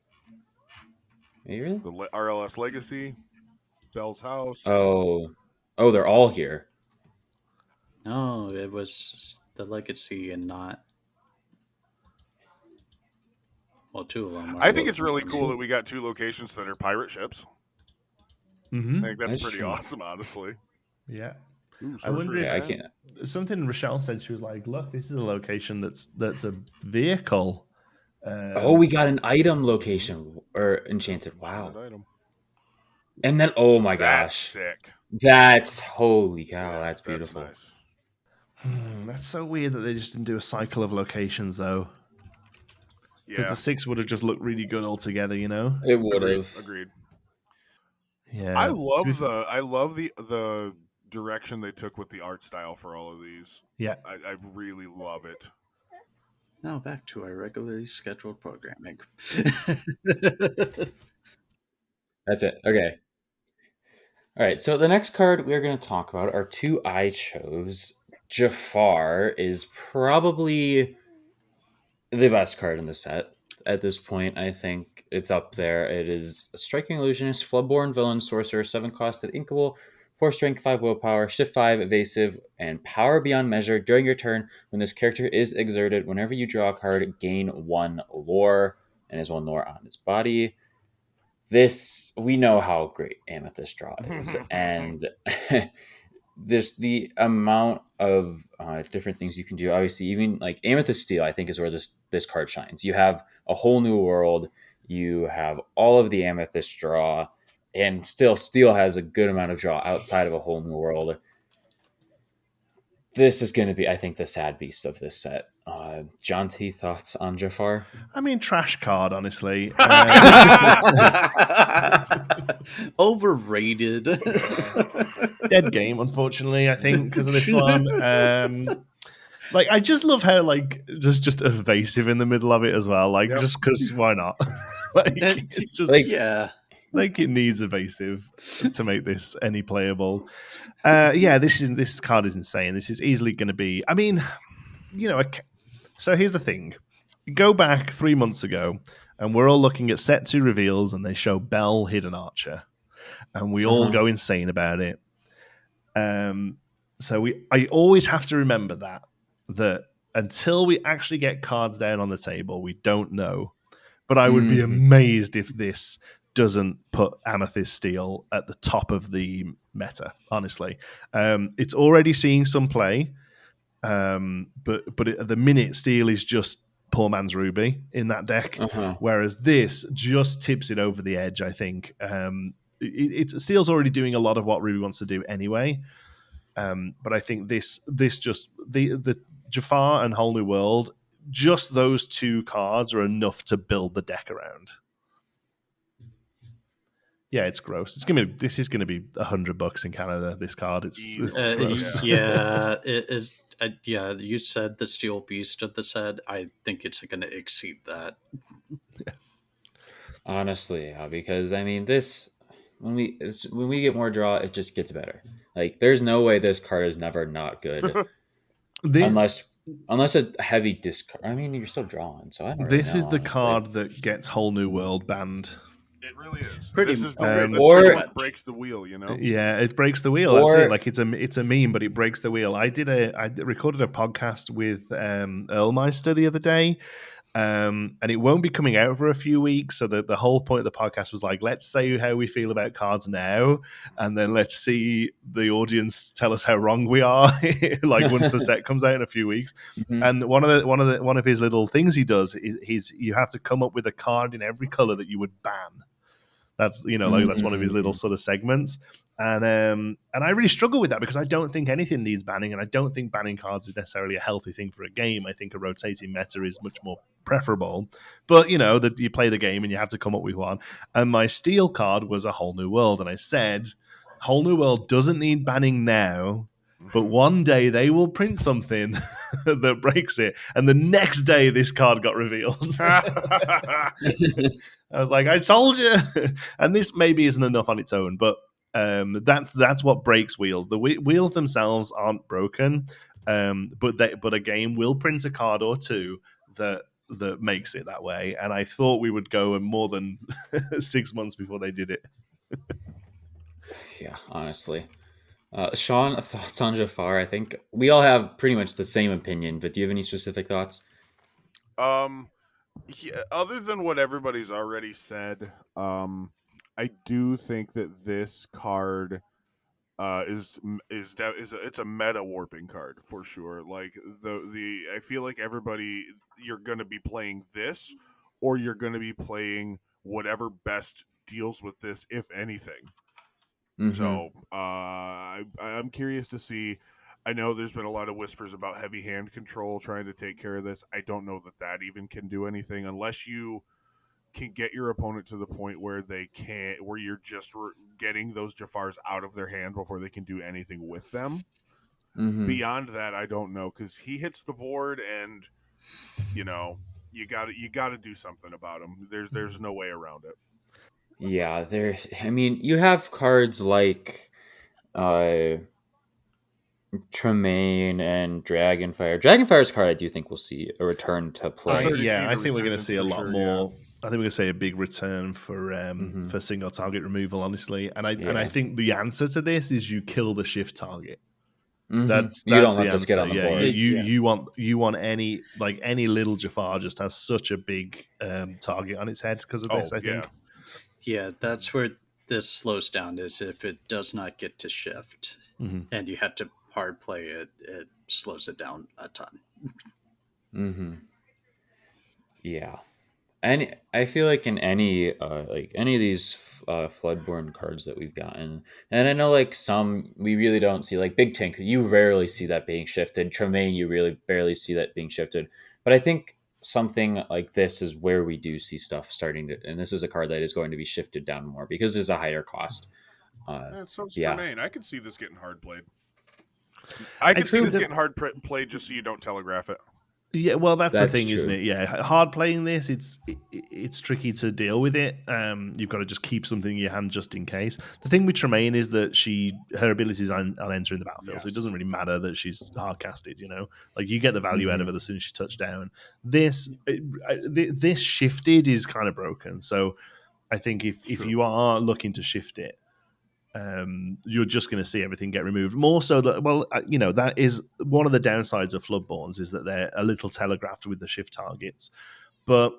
[SPEAKER 2] Are you really?
[SPEAKER 1] The RLS Legacy, Bell's House.
[SPEAKER 2] Oh, they're all here.
[SPEAKER 4] No, it was the Legacy and not... Well, 2 of them.
[SPEAKER 1] I think it's really cool that we got 2 locations that are pirate ships.
[SPEAKER 3] Mm-hmm.
[SPEAKER 1] I think that's pretty awesome, honestly.
[SPEAKER 3] Yeah.
[SPEAKER 1] Ooh,
[SPEAKER 3] I wonder if
[SPEAKER 2] I can't.
[SPEAKER 3] Something Rochelle said, she was like, look, this is a location that's a vehicle.
[SPEAKER 2] We got an item location or enchanted. Wow.
[SPEAKER 1] Item.
[SPEAKER 2] And then, oh my
[SPEAKER 1] That's
[SPEAKER 2] gosh.
[SPEAKER 1] sick.
[SPEAKER 2] That's holy cow.
[SPEAKER 1] Yeah,
[SPEAKER 2] that's beautiful.
[SPEAKER 1] That's
[SPEAKER 3] nice. That's so weird that they just didn't do a cycle of locations, though. Because the 6 would have just looked really good altogether, you know?
[SPEAKER 2] It would have.
[SPEAKER 1] Agreed.
[SPEAKER 3] Yeah.
[SPEAKER 1] I love the direction they took with the art style for all of these.
[SPEAKER 3] Yeah.
[SPEAKER 1] I really love it.
[SPEAKER 4] Now back to our regularly scheduled programming.
[SPEAKER 2] That's it. Okay. All right. So the next card we're going to talk about are 2 I chose. Jafar is probably the best card in the set at this point. I think it's up there. It is a striking illusionist, floodborn villain, sorcerer, 7-costed, inkable, 4 strength, 5 willpower, shift 5, evasive, and power beyond measure. During your turn, when this character is exerted, whenever you draw a card, gain 1 lore, and has 1 lore on its body. This, we know how great Amethyst Draw is, and the amount of different things you can do. Obviously, even like Amethyst Steel, I think, is where this card shines. You have a whole new world. You have all of the Amethyst Draw, and still Steel has a good amount of draw outside of a whole new world. This is going to be, I think, the sad beast of this set. Jonti, thoughts on Jafar?
[SPEAKER 3] I mean, trash card, honestly.
[SPEAKER 4] Overrated.
[SPEAKER 3] Dead game, unfortunately, I think, because of this one. Like, I just love how, like, just evasive in the middle of it as well. Like, just because, why not? Like, it's just, like, it needs evasive to make this any playable. This card is insane. This is easily going to be, I mean, you know, so here's the thing. You go back 3 months ago, and we're all looking at set 2 reveals, and they show Bell Hidden Archer, and we all go insane about it. So I always have to remember that until we actually get cards down on the table, we don't know. But I would be amazed if this doesn't put Amethyst Steel at the top of the meta, honestly. It's already seeing some play, but at the minute, Steel is just poor man's Ruby in that deck, whereas this just tips it over the edge, I think. Steel's already doing a lot of what Ruby wants to do anyway, but I think this just, the Jafar and Whole New World, just those 2 cards are enough to build the deck around. Yeah, it's gross. This is gonna be $100 in Canada. This card, it's gross.
[SPEAKER 4] Yeah, it is. You said the Steel Beast of the set. I think it's going to exceed that.
[SPEAKER 2] Honestly, because I mean, this when we get more draw, it just gets better. Like, there's no way this card is never not good, unless a heavy discard. I mean, you're still drawing, so I don't.
[SPEAKER 3] This
[SPEAKER 2] really
[SPEAKER 3] is
[SPEAKER 2] know,
[SPEAKER 3] the
[SPEAKER 2] honestly.
[SPEAKER 3] card that gets Whole New World banned.
[SPEAKER 1] It really is.
[SPEAKER 4] Pretty
[SPEAKER 1] This is what breaks the wheel, you know?
[SPEAKER 3] Yeah, it breaks the wheel. That's it. Like, it's a meme, but it breaks the wheel. I recorded a podcast with Earlmeister the other day, And it won't be coming out for a few weeks. So the whole point of the podcast was like, let's say how we feel about cards now, and then let's see the audience tell us how wrong we are. Like once the set comes out in a few weeks.
[SPEAKER 2] Mm-hmm.
[SPEAKER 3] And one of his little things he does is you have to come up with a card in every color that you would ban. That's that's one of his little sort of segments. And I really struggle with that because I don't think anything needs banning, and I don't think banning cards is necessarily a healthy thing for a game. I think a rotating meta is much more preferable. But that you play the game and you have to come up with one. And my steel card was A Whole New World, and I said, Whole New World doesn't need banning now, but one day they will print something that breaks it. And the next day this card got revealed. I was like, I told you. And this maybe isn't enough on its own, but that's what breaks wheels. The wheels themselves aren't broken, but a game will print a card or two that makes it that way. And I thought we would go more than 6 months before they did it.
[SPEAKER 2] Yeah, honestly. Sean, thoughts on Jafar? I think we all have pretty much the same opinion, but do you have any specific thoughts?
[SPEAKER 1] Yeah, other than what everybody's already said, I do think that this card it's a meta warping card for sure. Like I feel like everybody, you're going to be playing this, or you're going to be playing whatever best deals with this, if anything.
[SPEAKER 2] Mm-hmm.
[SPEAKER 1] So I'm curious to see. I know there's been a lot of whispers about heavy hand control trying to take care of this. I don't know that even can do anything unless you can get your opponent to the point where where you're just getting those Jafars out of their hand before they can do anything with them.
[SPEAKER 2] Mm-hmm.
[SPEAKER 1] Beyond that, I don't know, because he hits the board, and you got to do something about him. There's no way around it.
[SPEAKER 2] Yeah, you have cards like Tremaine and Dragonfire. Dragonfire's card, I do think we'll see a return to play.
[SPEAKER 3] I think we're going to see a lot more. Yeah. I think we're going to see a big return for single target removal, honestly. And I think the answer to this is you kill the shift target.
[SPEAKER 2] Mm-hmm.
[SPEAKER 3] That's
[SPEAKER 2] you don't
[SPEAKER 3] the
[SPEAKER 2] let this get on the board.
[SPEAKER 3] You want any little Jafar just has such a big target on its head because of this. I think.
[SPEAKER 4] Yeah, that's where this slows down. Is if it does not get to shift, and you have to hard play it, it slows it down a ton.
[SPEAKER 2] Mm-hmm. Yeah, and I feel like in any of these Floodborn cards that we've gotten, and I know like some we really don't see, like Big Tank, you rarely see that being shifted. Tremaine, you really barely see that being shifted. But I think something like this is where we do see stuff starting to, and this is a card that is going to be shifted down more because it's a higher cost.
[SPEAKER 1] Tremaine. I could see this getting hard played. I could see this getting hard played just so you don't telegraph it.
[SPEAKER 3] Yeah, well, that's the thing, true. Isn't it? Yeah, hard playing this, it's tricky to deal with it. You've got to just keep something in your hand just in case. The thing with Tremaine is that her abilities on entering the battlefield, so it doesn't really matter that she's hard casted. Like you get the value out of it as soon as she touches down. This shifted is kind of broken. So I think if you are looking to shift it, you're just going to see everything get removed. More so that, that is one of the downsides of Floodborns is that they're a little telegraphed with the shift targets. But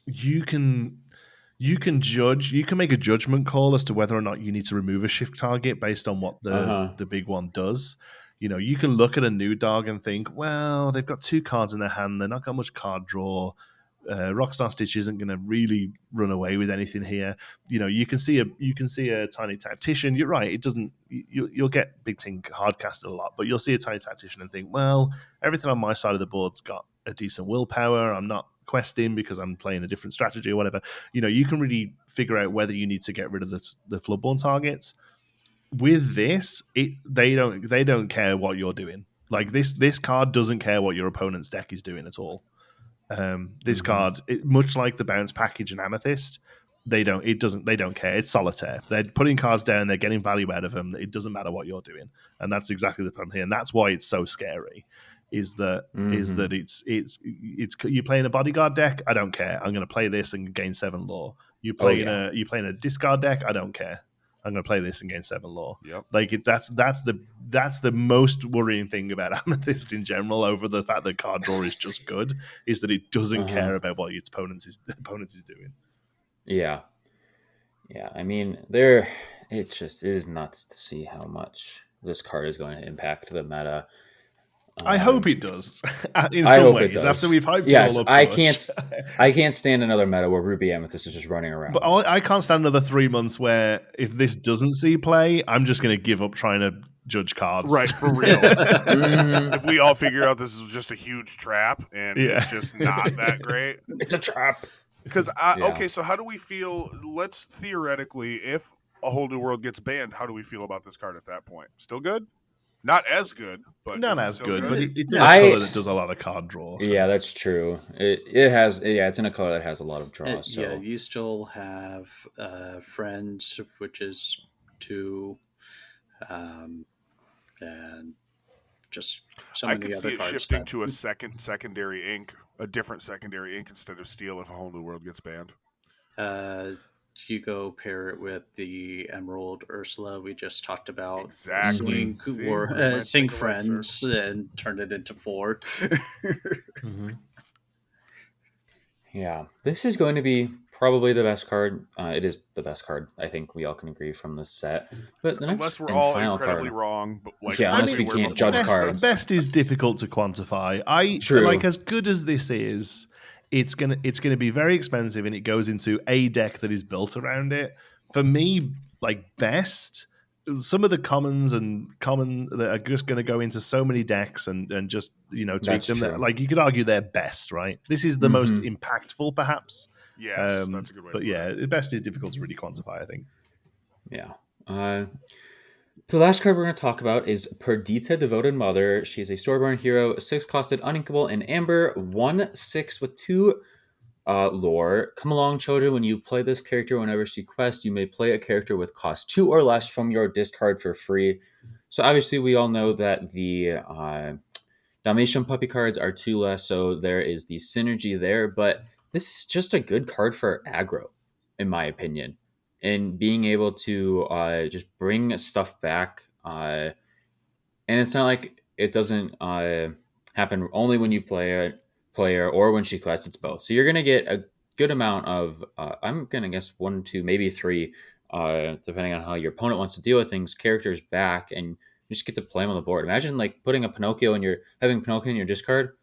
[SPEAKER 3] you can make a judgment call as to whether or not you need to remove a shift target based on what the big one does. You can look at a new dog and think, well, they've got 2 cards in their hand. They're not got much card draw. Rockstar Stitch isn't going to really run away with anything here. You can see a tiny tactician. You're right. It doesn't. You'll get Big Tink hard casted a lot, but you'll see a tiny tactician and think, well, everything on my side of the board's got a decent willpower. I'm not questing because I'm playing a different strategy or whatever. You can really figure out whether you need to get rid of the Floodborn targets. With this, they don't care what you're doing. Like this card doesn't care what your opponent's deck is doing at all. This card, much like the bounce package and Amethyst, they don't care. It's solitaire. They're putting cards down. They're getting value out of them. It doesn't matter what you're doing, and that's exactly the problem here. And that's why it's so scary. Is that it's you're playing a bodyguard deck? I don't care. I'm going to play this and gain 7 lore. You're playing a discard deck? I don't care. I'm going to play this against 7 Law.
[SPEAKER 1] Yep.
[SPEAKER 3] Like that's the most worrying thing about Amethyst in general, over the fact that card draw is just good, is that it doesn't care about what its opponent is doing.
[SPEAKER 2] Yeah. I mean, it is nuts to see how much this card is going to impact the meta.
[SPEAKER 3] I hope it does. In
[SPEAKER 2] I
[SPEAKER 3] some
[SPEAKER 2] hope
[SPEAKER 3] ways,
[SPEAKER 2] it does.
[SPEAKER 3] after we've hyped
[SPEAKER 2] yes,
[SPEAKER 3] it all up
[SPEAKER 2] I
[SPEAKER 3] so
[SPEAKER 2] can't.
[SPEAKER 3] much.
[SPEAKER 2] I can't stand another meta where Ruby Amethyst is just running around.
[SPEAKER 3] But I can't stand another 3 months where if this doesn't see play, I'm just going to give up trying to judge cards.
[SPEAKER 1] Right, for real. If we all figure out this is just a huge trap and it's just not that great.
[SPEAKER 2] It's a trap.
[SPEAKER 1] Because, okay, so how do we feel? Let's theoretically, if A Whole New World gets banned, how do we feel about this card at that point? Still good? Not as good, but
[SPEAKER 3] not as good. But it's in a color that does a lot of card draw. So.
[SPEAKER 2] Yeah, that's true. It has. Yeah, it's in a color that has a lot of draw. So.
[SPEAKER 4] Yeah, you still have Friends, which is 2, and just some
[SPEAKER 1] I
[SPEAKER 4] of the
[SPEAKER 1] could
[SPEAKER 4] other
[SPEAKER 1] see it
[SPEAKER 4] cards
[SPEAKER 1] shifting to a secondary ink, a different secondary ink instead of Steel if A Whole New World gets banned.
[SPEAKER 4] You go pair it with the Emerald Ursula we just talked about.
[SPEAKER 1] Exactly.
[SPEAKER 4] Sing Friends and turn it into 4.
[SPEAKER 3] Mm-hmm.
[SPEAKER 2] Yeah, this is going to be probably the best card. It is the best card. I think we all can agree from this set. But the next
[SPEAKER 1] unless we're all incredibly
[SPEAKER 2] card,
[SPEAKER 1] wrong. But
[SPEAKER 2] unless we can't judge cards.
[SPEAKER 3] Best is difficult to quantify.
[SPEAKER 2] True.
[SPEAKER 3] Like, as good as this is, it's gonna be very expensive, and it goes into a deck that is built around it. For me, like, best, some of the commons that are just going to go into so many decks and just tweak them. Like, you could argue they're best, right? This is the most impactful, perhaps.
[SPEAKER 1] Yes, that's a good way.
[SPEAKER 3] But yeah, the best is difficult to really quantify, I think.
[SPEAKER 2] Yeah. The last card we're going to talk about is Perdita, Devoted Mother. She's a Storyborn hero, 6-costed, uninkable in Amber, 1/6 with 2 lore. Come along, children. When you play this character, whenever she quests, you may play a character with cost 2 or less from your discard for free. So obviously, we all know that the Dalmatian puppy cards are 2 less, so there is the synergy there. But this is just a good card for aggro, in my opinion. And being able to just bring stuff back. And it's not like it doesn't happen only when you play a player or when she quests. It's both. So you're going to get a good amount of, I'm going to guess 1, 2, maybe 3, depending on how your opponent wants to deal with things, characters back, and you just get to play them on the board. Imagine like putting a Pinocchio having Pinocchio in your discard,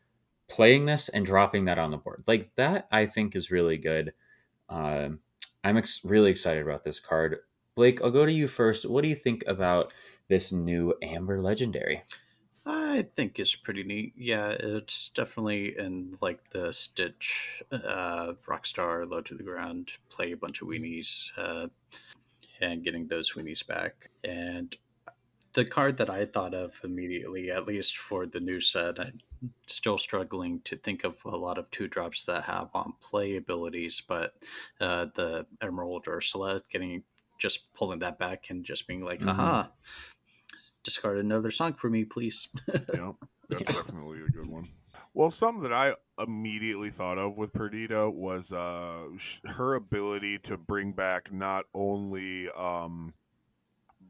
[SPEAKER 2] playing this and dropping that on the board. Like that, I think is really good. I'm really excited about this card. Blake, I'll go to you first. What do you think about this new Amber Legendary?
[SPEAKER 4] I think it's pretty neat. Yeah, it's definitely in like the Stitch, Rockstar, Low to the Ground, play a bunch of weenies, and getting those weenies back. And the card that I thought of immediately, at least for the new set, I'm still struggling to think of a lot of 2-drops that have on play abilities, but the Emerald Ursula, just pulling that back and just being like, haha, discard another song for me, please.
[SPEAKER 1] Yeah, that's definitely a good one. Well, something that I immediately thought of with Perdita was her ability to bring back not only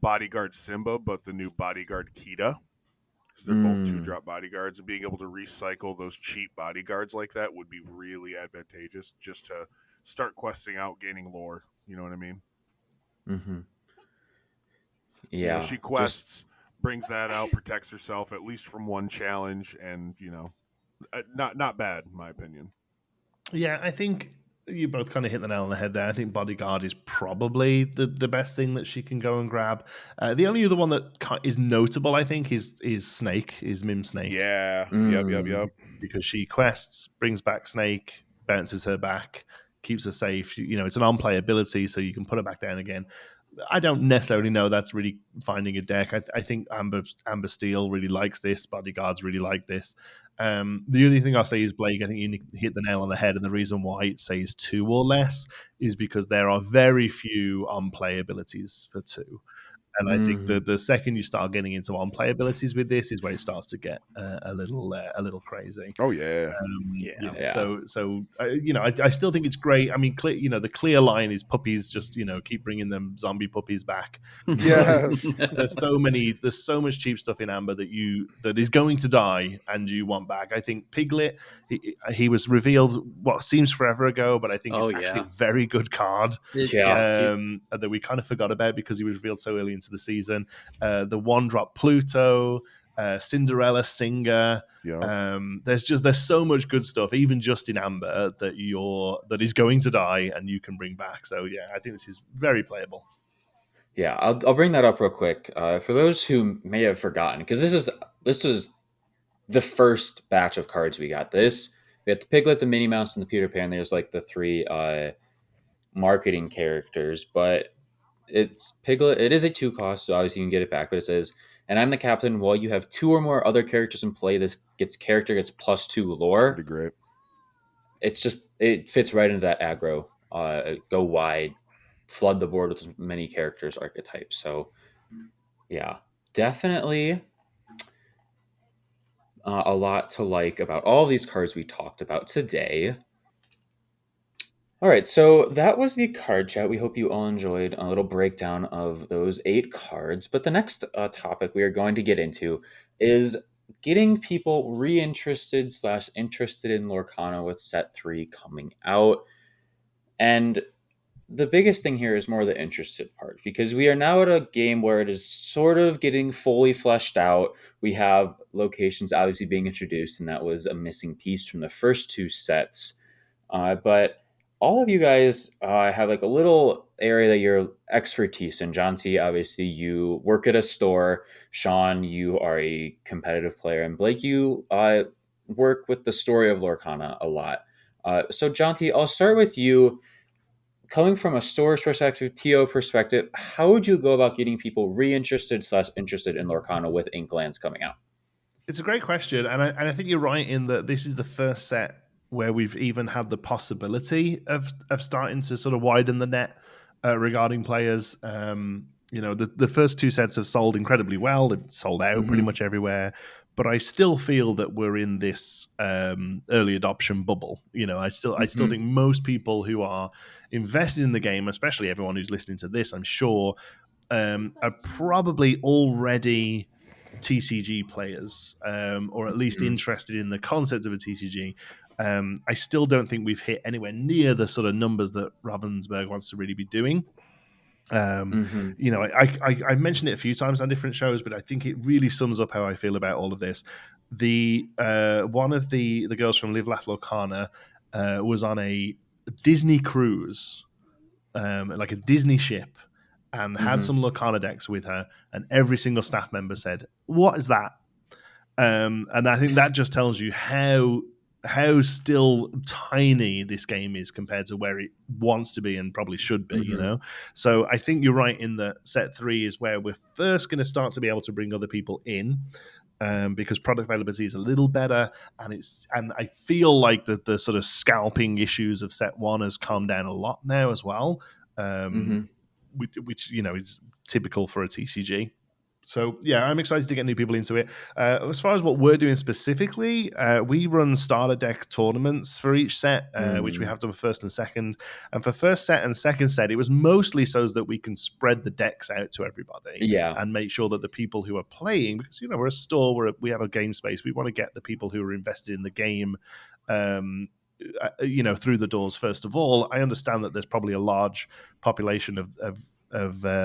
[SPEAKER 1] Bodyguard Simba, but the new Bodyguard Kita. Because they're both 2-drop bodyguards, and being able to recycle those cheap bodyguards like that would be really advantageous just to start questing out, gaining lore. You know what I mean?
[SPEAKER 2] Mm-hmm. Yeah.
[SPEAKER 1] She quests, brings that out, protects herself at least from one challenge, and not bad in my opinion.
[SPEAKER 3] Yeah, I think you both kind of hit the nail on the head there. I think Bodyguard is probably the best thing that she can go and grab. The only other one that is notable, I think, is Snake, is Mim Snake.
[SPEAKER 1] Yeah, yep.
[SPEAKER 3] Because she quests, brings back Snake, bounces her back, keeps her safe. It's an on-play ability, so you can put her back down again. I don't necessarily know that's really finding a deck. I think Amber Steel really likes this. Bodyguards really like this. The only thing I'll say is, Blake, I think you hit the nail on the head, and the reason why it says 2 or less is because there are very few on-play abilities for 2. And I think the second you start getting into on-play abilities with this is where it starts to get a little crazy.
[SPEAKER 1] Oh yeah.
[SPEAKER 2] Yeah.
[SPEAKER 3] So I still think it's great. I mean, the clear line is puppies. Just keep bringing them zombie puppies back.
[SPEAKER 1] Yes.
[SPEAKER 3] There's so much cheap stuff in Amber that is going to die and you want back. I think Piglet, he was revealed what seems forever ago, but I think it's actually a very good card. That we kind of forgot about because he was revealed so early into the season. The 1-drop Pluto, Cinderella Singer.
[SPEAKER 1] Yeah.
[SPEAKER 3] There's so much good stuff, even just in Amber, that is going to die and you can bring back. So yeah, I think this is very playable.
[SPEAKER 2] Yeah, I'll bring that up real quick for those who may have forgotten, because this is the first batch of cards we got. We had the Piglet, the Minnie Mouse, and the Peter Pan. There's like the 3 marketing characters, but it's Piglet. It is a 2 cost, so obviously you can get it back. But it says, "And I'm the captain. While you have 2 or more other characters in play, this character gets +2 lore."
[SPEAKER 1] It's pretty great.
[SPEAKER 2] It fits right into that aggro. Go wide, flood the board with as many characters archetypes. So yeah, definitely a lot to like about all these cards we talked about today. All right, so that was the card chat. We hope you all enjoyed a little breakdown of those 8 cards. But the next topic we are going to get into is getting people reinterested / interested in Lorcana with set 3 coming out. And the biggest thing here is more the interested part, because we are now at a game where it is sort of getting fully fleshed out. We have locations obviously being introduced, and that was a missing piece from the first 2 sets. But all of you guys have like a little area that you're expertise in. Jonti, obviously you work at a store. Sean, you are a competitive player. And Blake, you work with the story of Lorcana a lot. So Jonti, I'll start with you. Coming from a store's perspective, TO perspective, how would you go about getting people reinterested / interested in Lorcana with Inklands coming out?
[SPEAKER 3] It's a great question, and I think you're right in that this is the first set where we've even had the possibility of starting to sort of widen the net regarding players. The first 2 sets have sold incredibly well. They've sold out pretty much everywhere. But I still feel that we're in this early adoption bubble. I still think most people who are invested in the game, especially everyone who's listening to this, I'm sure, are probably already TCG players, or at least interested in the concept of a TCG. I still don't think we've hit anywhere near the sort of numbers that Ravensburg wants to really be doing. I mentioned it a few times on different shows, but I think it really sums up how I feel about all of this. One of the girls from Live Laugh Lorcana was on a Disney cruise, like a Disney ship, and had some Lorcana decks with her, and every single staff member said, "What is that?" And I think that just tells you how still tiny this game is compared to where it wants to be and probably should be, So I think you're right in that set 3 is where we're first going to start to be able to bring other people in, because product availability is a little better, and I feel like the sort of scalping issues of set 1 has calmed down a lot now as well, which is typical for a TCG. So, yeah, I'm excited to get new people into it. As far as what we're doing specifically, we run starter deck tournaments for each set, which we have done first and second. And for first set and second set, it was mostly so that we can spread the decks out to everybody and make sure that the people who are playing, because, we're a store, we have a game space, we want to get the people who are invested in the game through the doors first of all. I understand that there's probably a large population of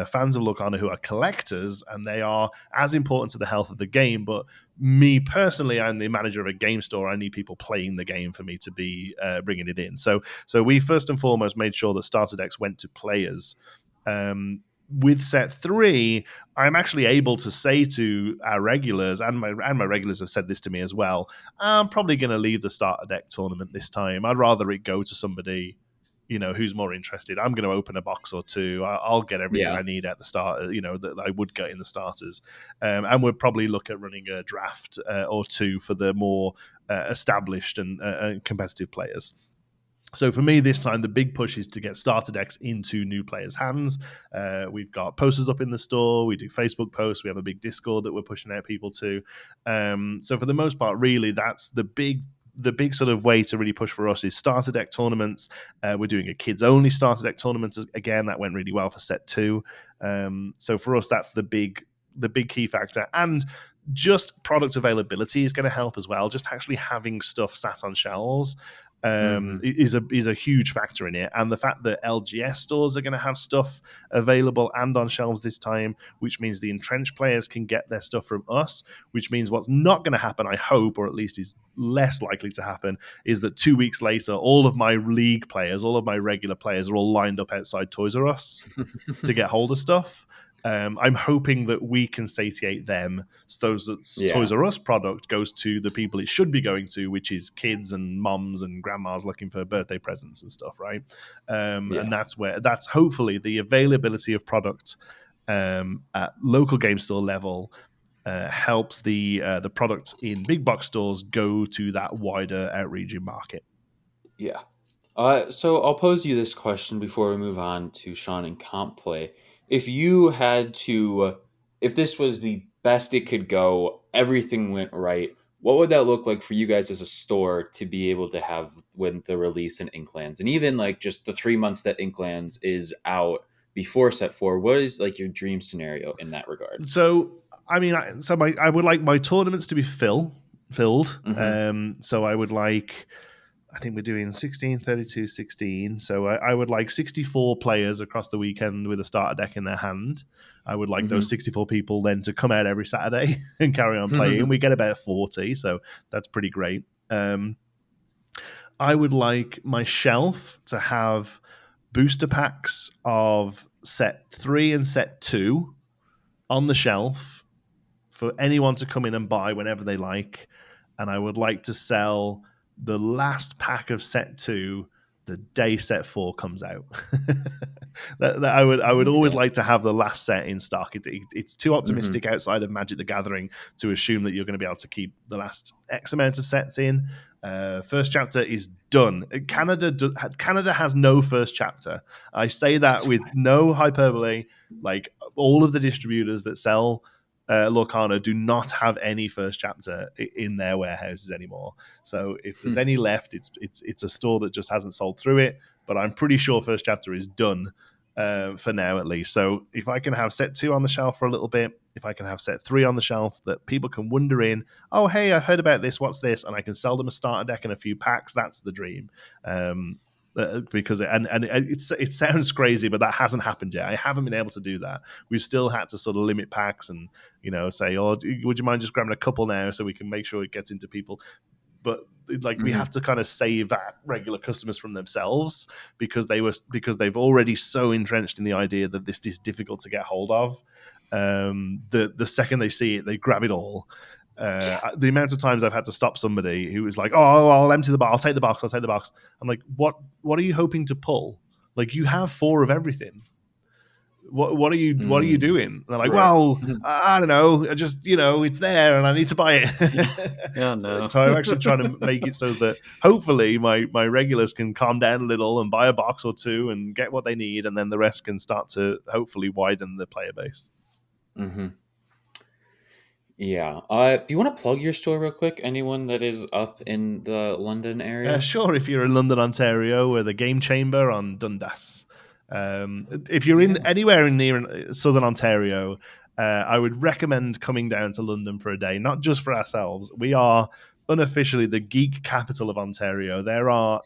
[SPEAKER 3] fans of Lorcana who are collectors, and they are as important to the health of the game. But me personally, I'm the manager of a game store. I need people playing the game for me to be bringing it in. So we first and foremost made sure that starter decks went to players. With set 3, I'm actually able to say to our regulars, and my regulars have said this to me as well, I'm probably going to leave the starter deck tournament this time. I'd rather it go to somebody who's more interested. I'm going to open a box or 2. I'll get everything I need at the start, that I would get in the starters. And we'll probably look at running a draft or 2 for the more established and competitive players. So for me this time, the big push is to get starter decks into new players' hands. We've got posters up in the store. We do Facebook posts. We have a big Discord that we're pushing out people to. So for the most part, really, that's the big sort of way to really push for us is starter deck tournaments. We're doing a kids only starter deck tournament again. That went really well for set 2. So for us, that's the big key factor. And just product availability is going to help as well. Just actually having stuff sat on shelves is a huge factor in it, and the fact that LGS stores are going to have stuff available and on shelves this time, which means the entrenched players can get their stuff from us, which means what's not going to happen, I hope, or at least is less likely to happen, is that 2 weeks later all of my league players, all of my regular players are all lined up outside Toys R Us to get hold of stuff. I'm hoping that we can satiate them so that Toys R Us product goes to the people it should be going to, which is kids and moms and grandmas looking for birthday presents and stuff, right? And that's hopefully the availability of product at local game store level helps the product in big box stores go to that wider outreach market.
[SPEAKER 2] Yeah. So I'll pose you this question before we move on to Sean and comp play. If you had to, if this was the best it could go, everything went right, what would that look like for you guys as a store to be able to have with the release in Inklands? And even like just the 3 months that Inklands is out before set 4, what is like your dream scenario in that regard?
[SPEAKER 3] So, I mean, I would like my tournaments to be filled. So I would like, I think we're doing 16, 32, 16. So I would like 64 players across the weekend with a starter deck in their hand. I would like those 64 people then to come out every Saturday and carry on playing. We get about 40, so that's pretty great. I would like my shelf to have booster packs of set 3 and set 2 on the shelf for anyone to come in and buy whenever they like. And I would like to sell the last pack of set 2 the day set 4 comes out. I would always like to have the last set in stock. It's too optimistic outside of Magic the Gathering to assume that you're going to be able to keep the last X amount of sets in. First chapter is done. Canada has no first chapter. I say that with no hyperbole. Like, all of the distributors that sell Lorcana do not have any first chapter in their warehouses anymore. So if there's any left, it's a store that just hasn't sold through it. But I'm pretty sure first chapter is done for now, at least. So if I can have set 2 on the shelf for a little bit, if I can have set 3 on the shelf that people can wonder in, oh, hey, I've heard about this, what's this? And I can sell them a starter deck and a few packs, that's the dream. Because it sounds crazy, but that hasn't happened yet. I haven't been able to do that. We've still had to sort of limit packs and, say, oh, would you mind just grabbing a couple now so we can make sure it gets into people? But we have to kind of save that regular customers from themselves because they've already so entrenched in the idea that this is difficult to get hold of. The second they see it, they grab it all. The amount of times I've had to stop somebody who was like, "Oh, I'll empty the box. I'll take the box." I'm like, "What are you hoping to pull? Like, you have 4 of everything. What are you doing?" And they're like, right. "Well, I don't know. I just it's there, and I need to buy it."
[SPEAKER 4] Yeah, no.
[SPEAKER 3] So I'm actually trying to make it so that hopefully my regulars can calm down a little and buy a box or 2 and get what they need, and then the rest can start to hopefully widen the player base.
[SPEAKER 2] Yeah. Do you want to plug your store real quick? Anyone that is up in the London area?
[SPEAKER 3] Sure. If you're in London, Ontario, we're the Game Chamber on Dundas. If you're in anywhere near Southern Ontario, I would recommend coming down to London for a day, not just for ourselves. We are unofficially the geek capital of Ontario. There are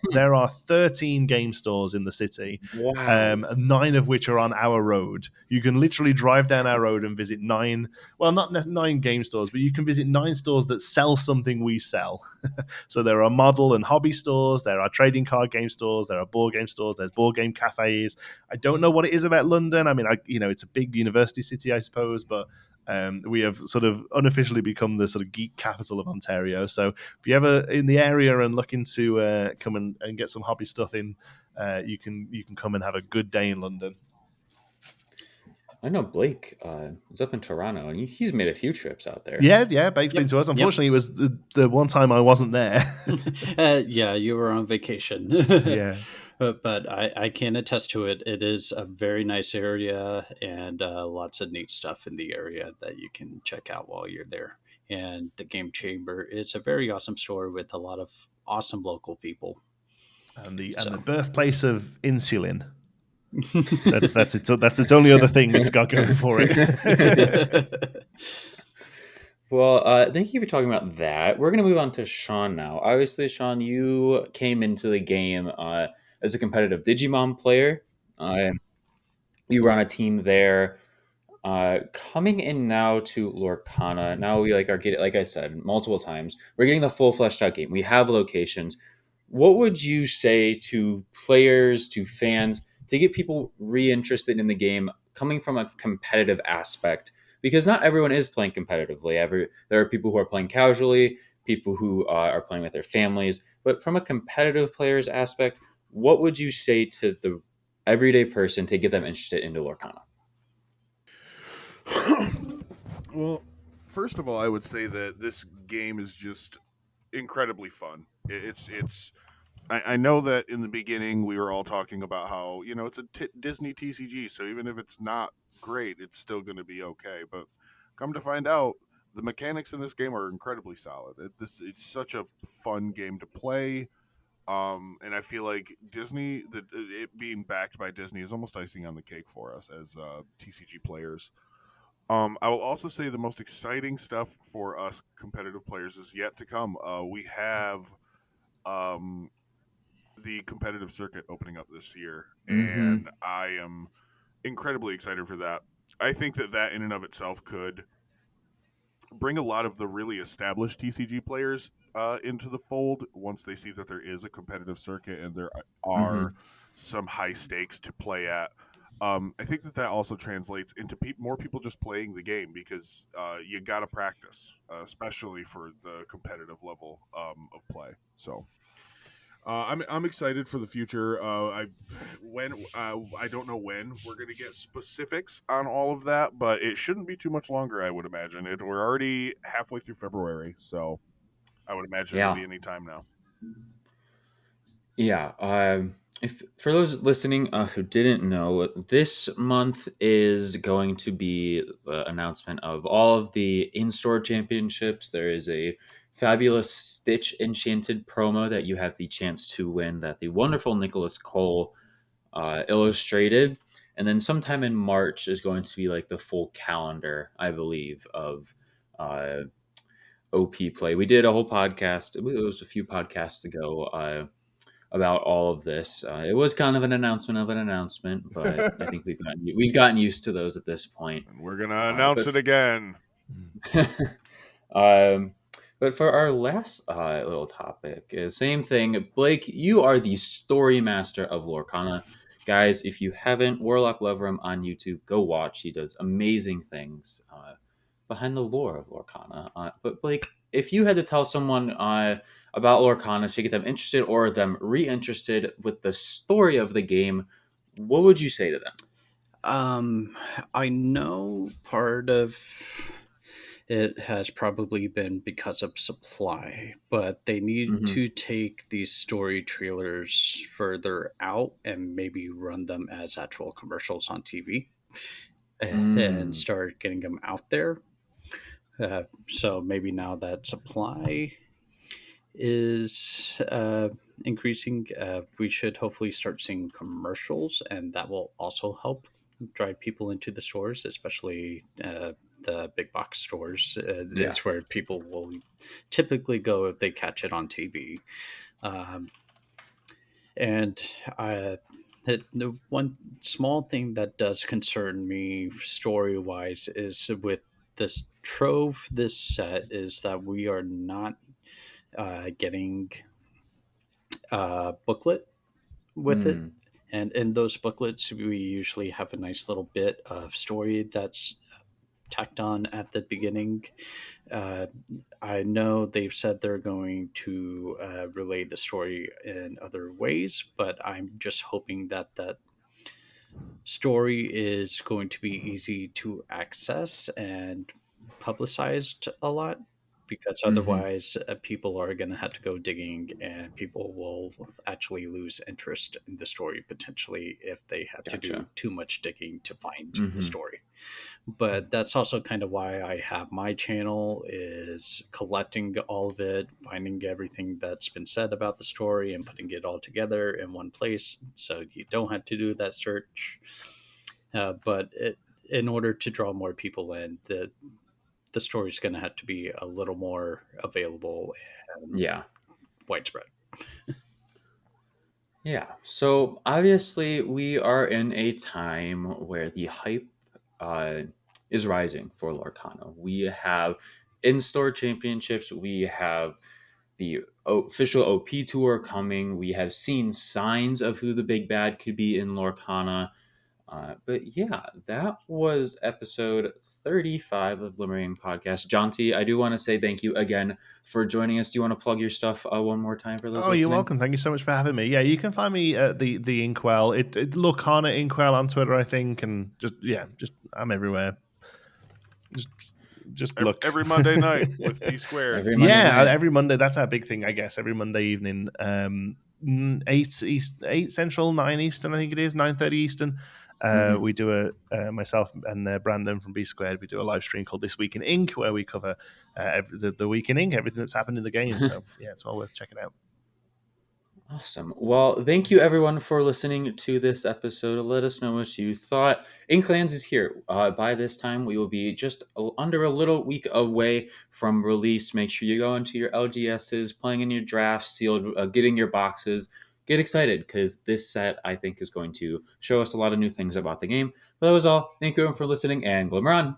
[SPEAKER 3] 13 game stores in the city, 9 of which are on our road. You can literally drive down our road and visit 9, well, not 9 game stores, but you can visit 9 stores that sell something we sell. So there are model and hobby stores, there are trading card game stores, there are board game stores, there's board game cafes. I don't know what it is about London. I mean, it's a big university city, I suppose, but we have sort of unofficially become the sort of geek capital of Ontario. So if you're ever in the area and looking to come and get some hobby stuff in, you can come and have a good day in London.
[SPEAKER 2] I know Blake is up in Toronto, and he's made a few trips out there.
[SPEAKER 3] Yeah, Blake's been to us. Unfortunately, it was the one time I wasn't there.
[SPEAKER 4] Yeah, you were on vacation.
[SPEAKER 3] Yeah.
[SPEAKER 4] But I can attest to it. It is a very nice area and lots of neat stuff in the area that you can check out while you're there. And the Game Chamber is a very awesome store with a lot of awesome local people.
[SPEAKER 3] And the
[SPEAKER 4] So.
[SPEAKER 3] birthplace of insulin. That's its only other thing it's got going for it.
[SPEAKER 2] Well, thank you for talking about that. We're going to move on to Sean now. Obviously, Sean, you came into the game as a competitive Digimon player. You were on a team there. Coming in now to Lorcana, now we are getting, like I said multiple times, we're getting the full fleshed out game. We have locations. What would you say to players, to fans, to get people reinterested in the game, coming from a competitive aspect? Because not everyone is playing competitively. There are people who are playing casually, people who are playing with their families. But from a competitive player's aspect, what would you say to the everyday person to get them interested into Lorcana?
[SPEAKER 1] Well, first of all, I would say that this game is just incredibly fun. It's. I know that in the beginning we were all talking about how it's a Disney TCG, so even if it's not great, it's still going to be okay. But come to find out, the mechanics in this game are incredibly solid. It's such a fun game to play. And I feel like Disney, it being backed by Disney, is almost icing on the cake for us as TCG players. I will also say the most exciting stuff for us competitive players is yet to come. We have um, the competitive circuit opening up this year,
[SPEAKER 2] Mm-hmm.
[SPEAKER 1] and I am incredibly excited for that. I think that in and of itself could bring a lot of the really established TCG players into the fold once they see that there is a competitive circuit and there
[SPEAKER 2] Mm-hmm.
[SPEAKER 1] are some high stakes to play at. I think that also translates into more people just playing the game because you got to practice, especially for the competitive level of play. So I'm excited for the future. I don't know when we're going to get specifics on all of that, but it shouldn't be too much longer. I would imagine we're already halfway through February, so I would imagine it'll
[SPEAKER 2] Yeah.
[SPEAKER 1] be any time now.
[SPEAKER 2] Yeah. If for those listening who didn't know, this month is going to be the announcement of all of the in-store championships. There is a fabulous Stitch Enchanted promo that you have the chance to win that the wonderful Nicholas Cole illustrated. And then sometime in March is going to be like the full calendar, I believe, of uh, OP play. We did a whole podcast. It was a few podcasts ago about all of this. It was kind of an announcement of an announcement, but I think we've gotten used to those at this point.
[SPEAKER 1] And we're gonna announce
[SPEAKER 2] But
[SPEAKER 1] it again.
[SPEAKER 2] um, but for our last little topic, same thing. Blake, you are the story master of Lorcana. Guys, if you haven't, Warlock Loverum on YouTube, go watch. He does amazing things behind the lore of Lorcana. But Blake, if you had to tell someone about Lorcana to get them interested or them reinterested with the story of the game, what would you say to them?
[SPEAKER 4] I know part of it has probably been because of supply, but they need
[SPEAKER 2] Mm-hmm.
[SPEAKER 4] to take these story trailers further out and maybe run them as actual commercials on TV and
[SPEAKER 2] Mm.
[SPEAKER 4] start getting them out there. So maybe now that supply is increasing, we should hopefully start seeing commercials, and that will also help drive people into the stores, especially the big box stores.
[SPEAKER 2] Yeah.
[SPEAKER 4] It's where people will typically go if they catch it on TV. Um, and the one small thing that does concern me story wise is with this trove, this set, is that we are not getting booklet with it.
[SPEAKER 2] Mm.
[SPEAKER 4] And in those booklets, we usually have a nice little bit of story that's tacked on at the beginning. Uh, I know they've said they're going to relay the story in other ways, but I'm just hoping that story is going to be easy to access and publicized a lot, because otherwise people are going to have to go digging, and people will actually lose interest in the story potentially if they have to do
[SPEAKER 2] Gotcha.
[SPEAKER 4] too much digging to find the
[SPEAKER 2] Mhm.
[SPEAKER 4] story. But that's also kind of why I have my channel, is collecting all of it, finding everything that's been said about the story and putting it all together in one place so you don't have to do that search. In order to draw more people in, the story is going to have to be a little more available and
[SPEAKER 2] Yeah.
[SPEAKER 4] widespread.
[SPEAKER 2] Yeah. So obviously, we are in a time where the hype uh, is rising for Lorcana. We have in-store championships. We have the official OP tour coming. We have seen signs of who the big bad could be in Lorcana. But yeah, that was episode 35 of Glimmer Gang Podcast. Jonti, I do want to say thank you again for joining us. Do you want to plug your stuff one more time for those
[SPEAKER 3] Oh,
[SPEAKER 2] listening?
[SPEAKER 3] you're welcome. Thank you so much for having me. Yeah, you can find me at the Inkwell. It Lorcana Inkwell on Twitter, I think, and just I'm everywhere. Just look
[SPEAKER 1] every Monday night with B Squared.
[SPEAKER 2] Every Monday night.
[SPEAKER 3] every Monday. That's our big thing, I guess. Every Monday evening, 8 Central, 9 Eastern, I think it is, 9:30 Eastern. We do myself and Brandon from B Squared. We do a live stream called This Week in Ink, where we cover the week in Ink, everything that's happened in the game. So yeah, it's well worth checking out.
[SPEAKER 2] Awesome. Well, thank you everyone for listening to this episode. Let us know what you thought. Inklands is here. By this time, we will be just under a little week away from release. Make sure you go into your LGSs, playing in your drafts, sealed, getting your boxes. Get excited because this set, I think, is going to show us a lot of new things about the game. But that was all. Thank you everyone for listening, and Glimmer On.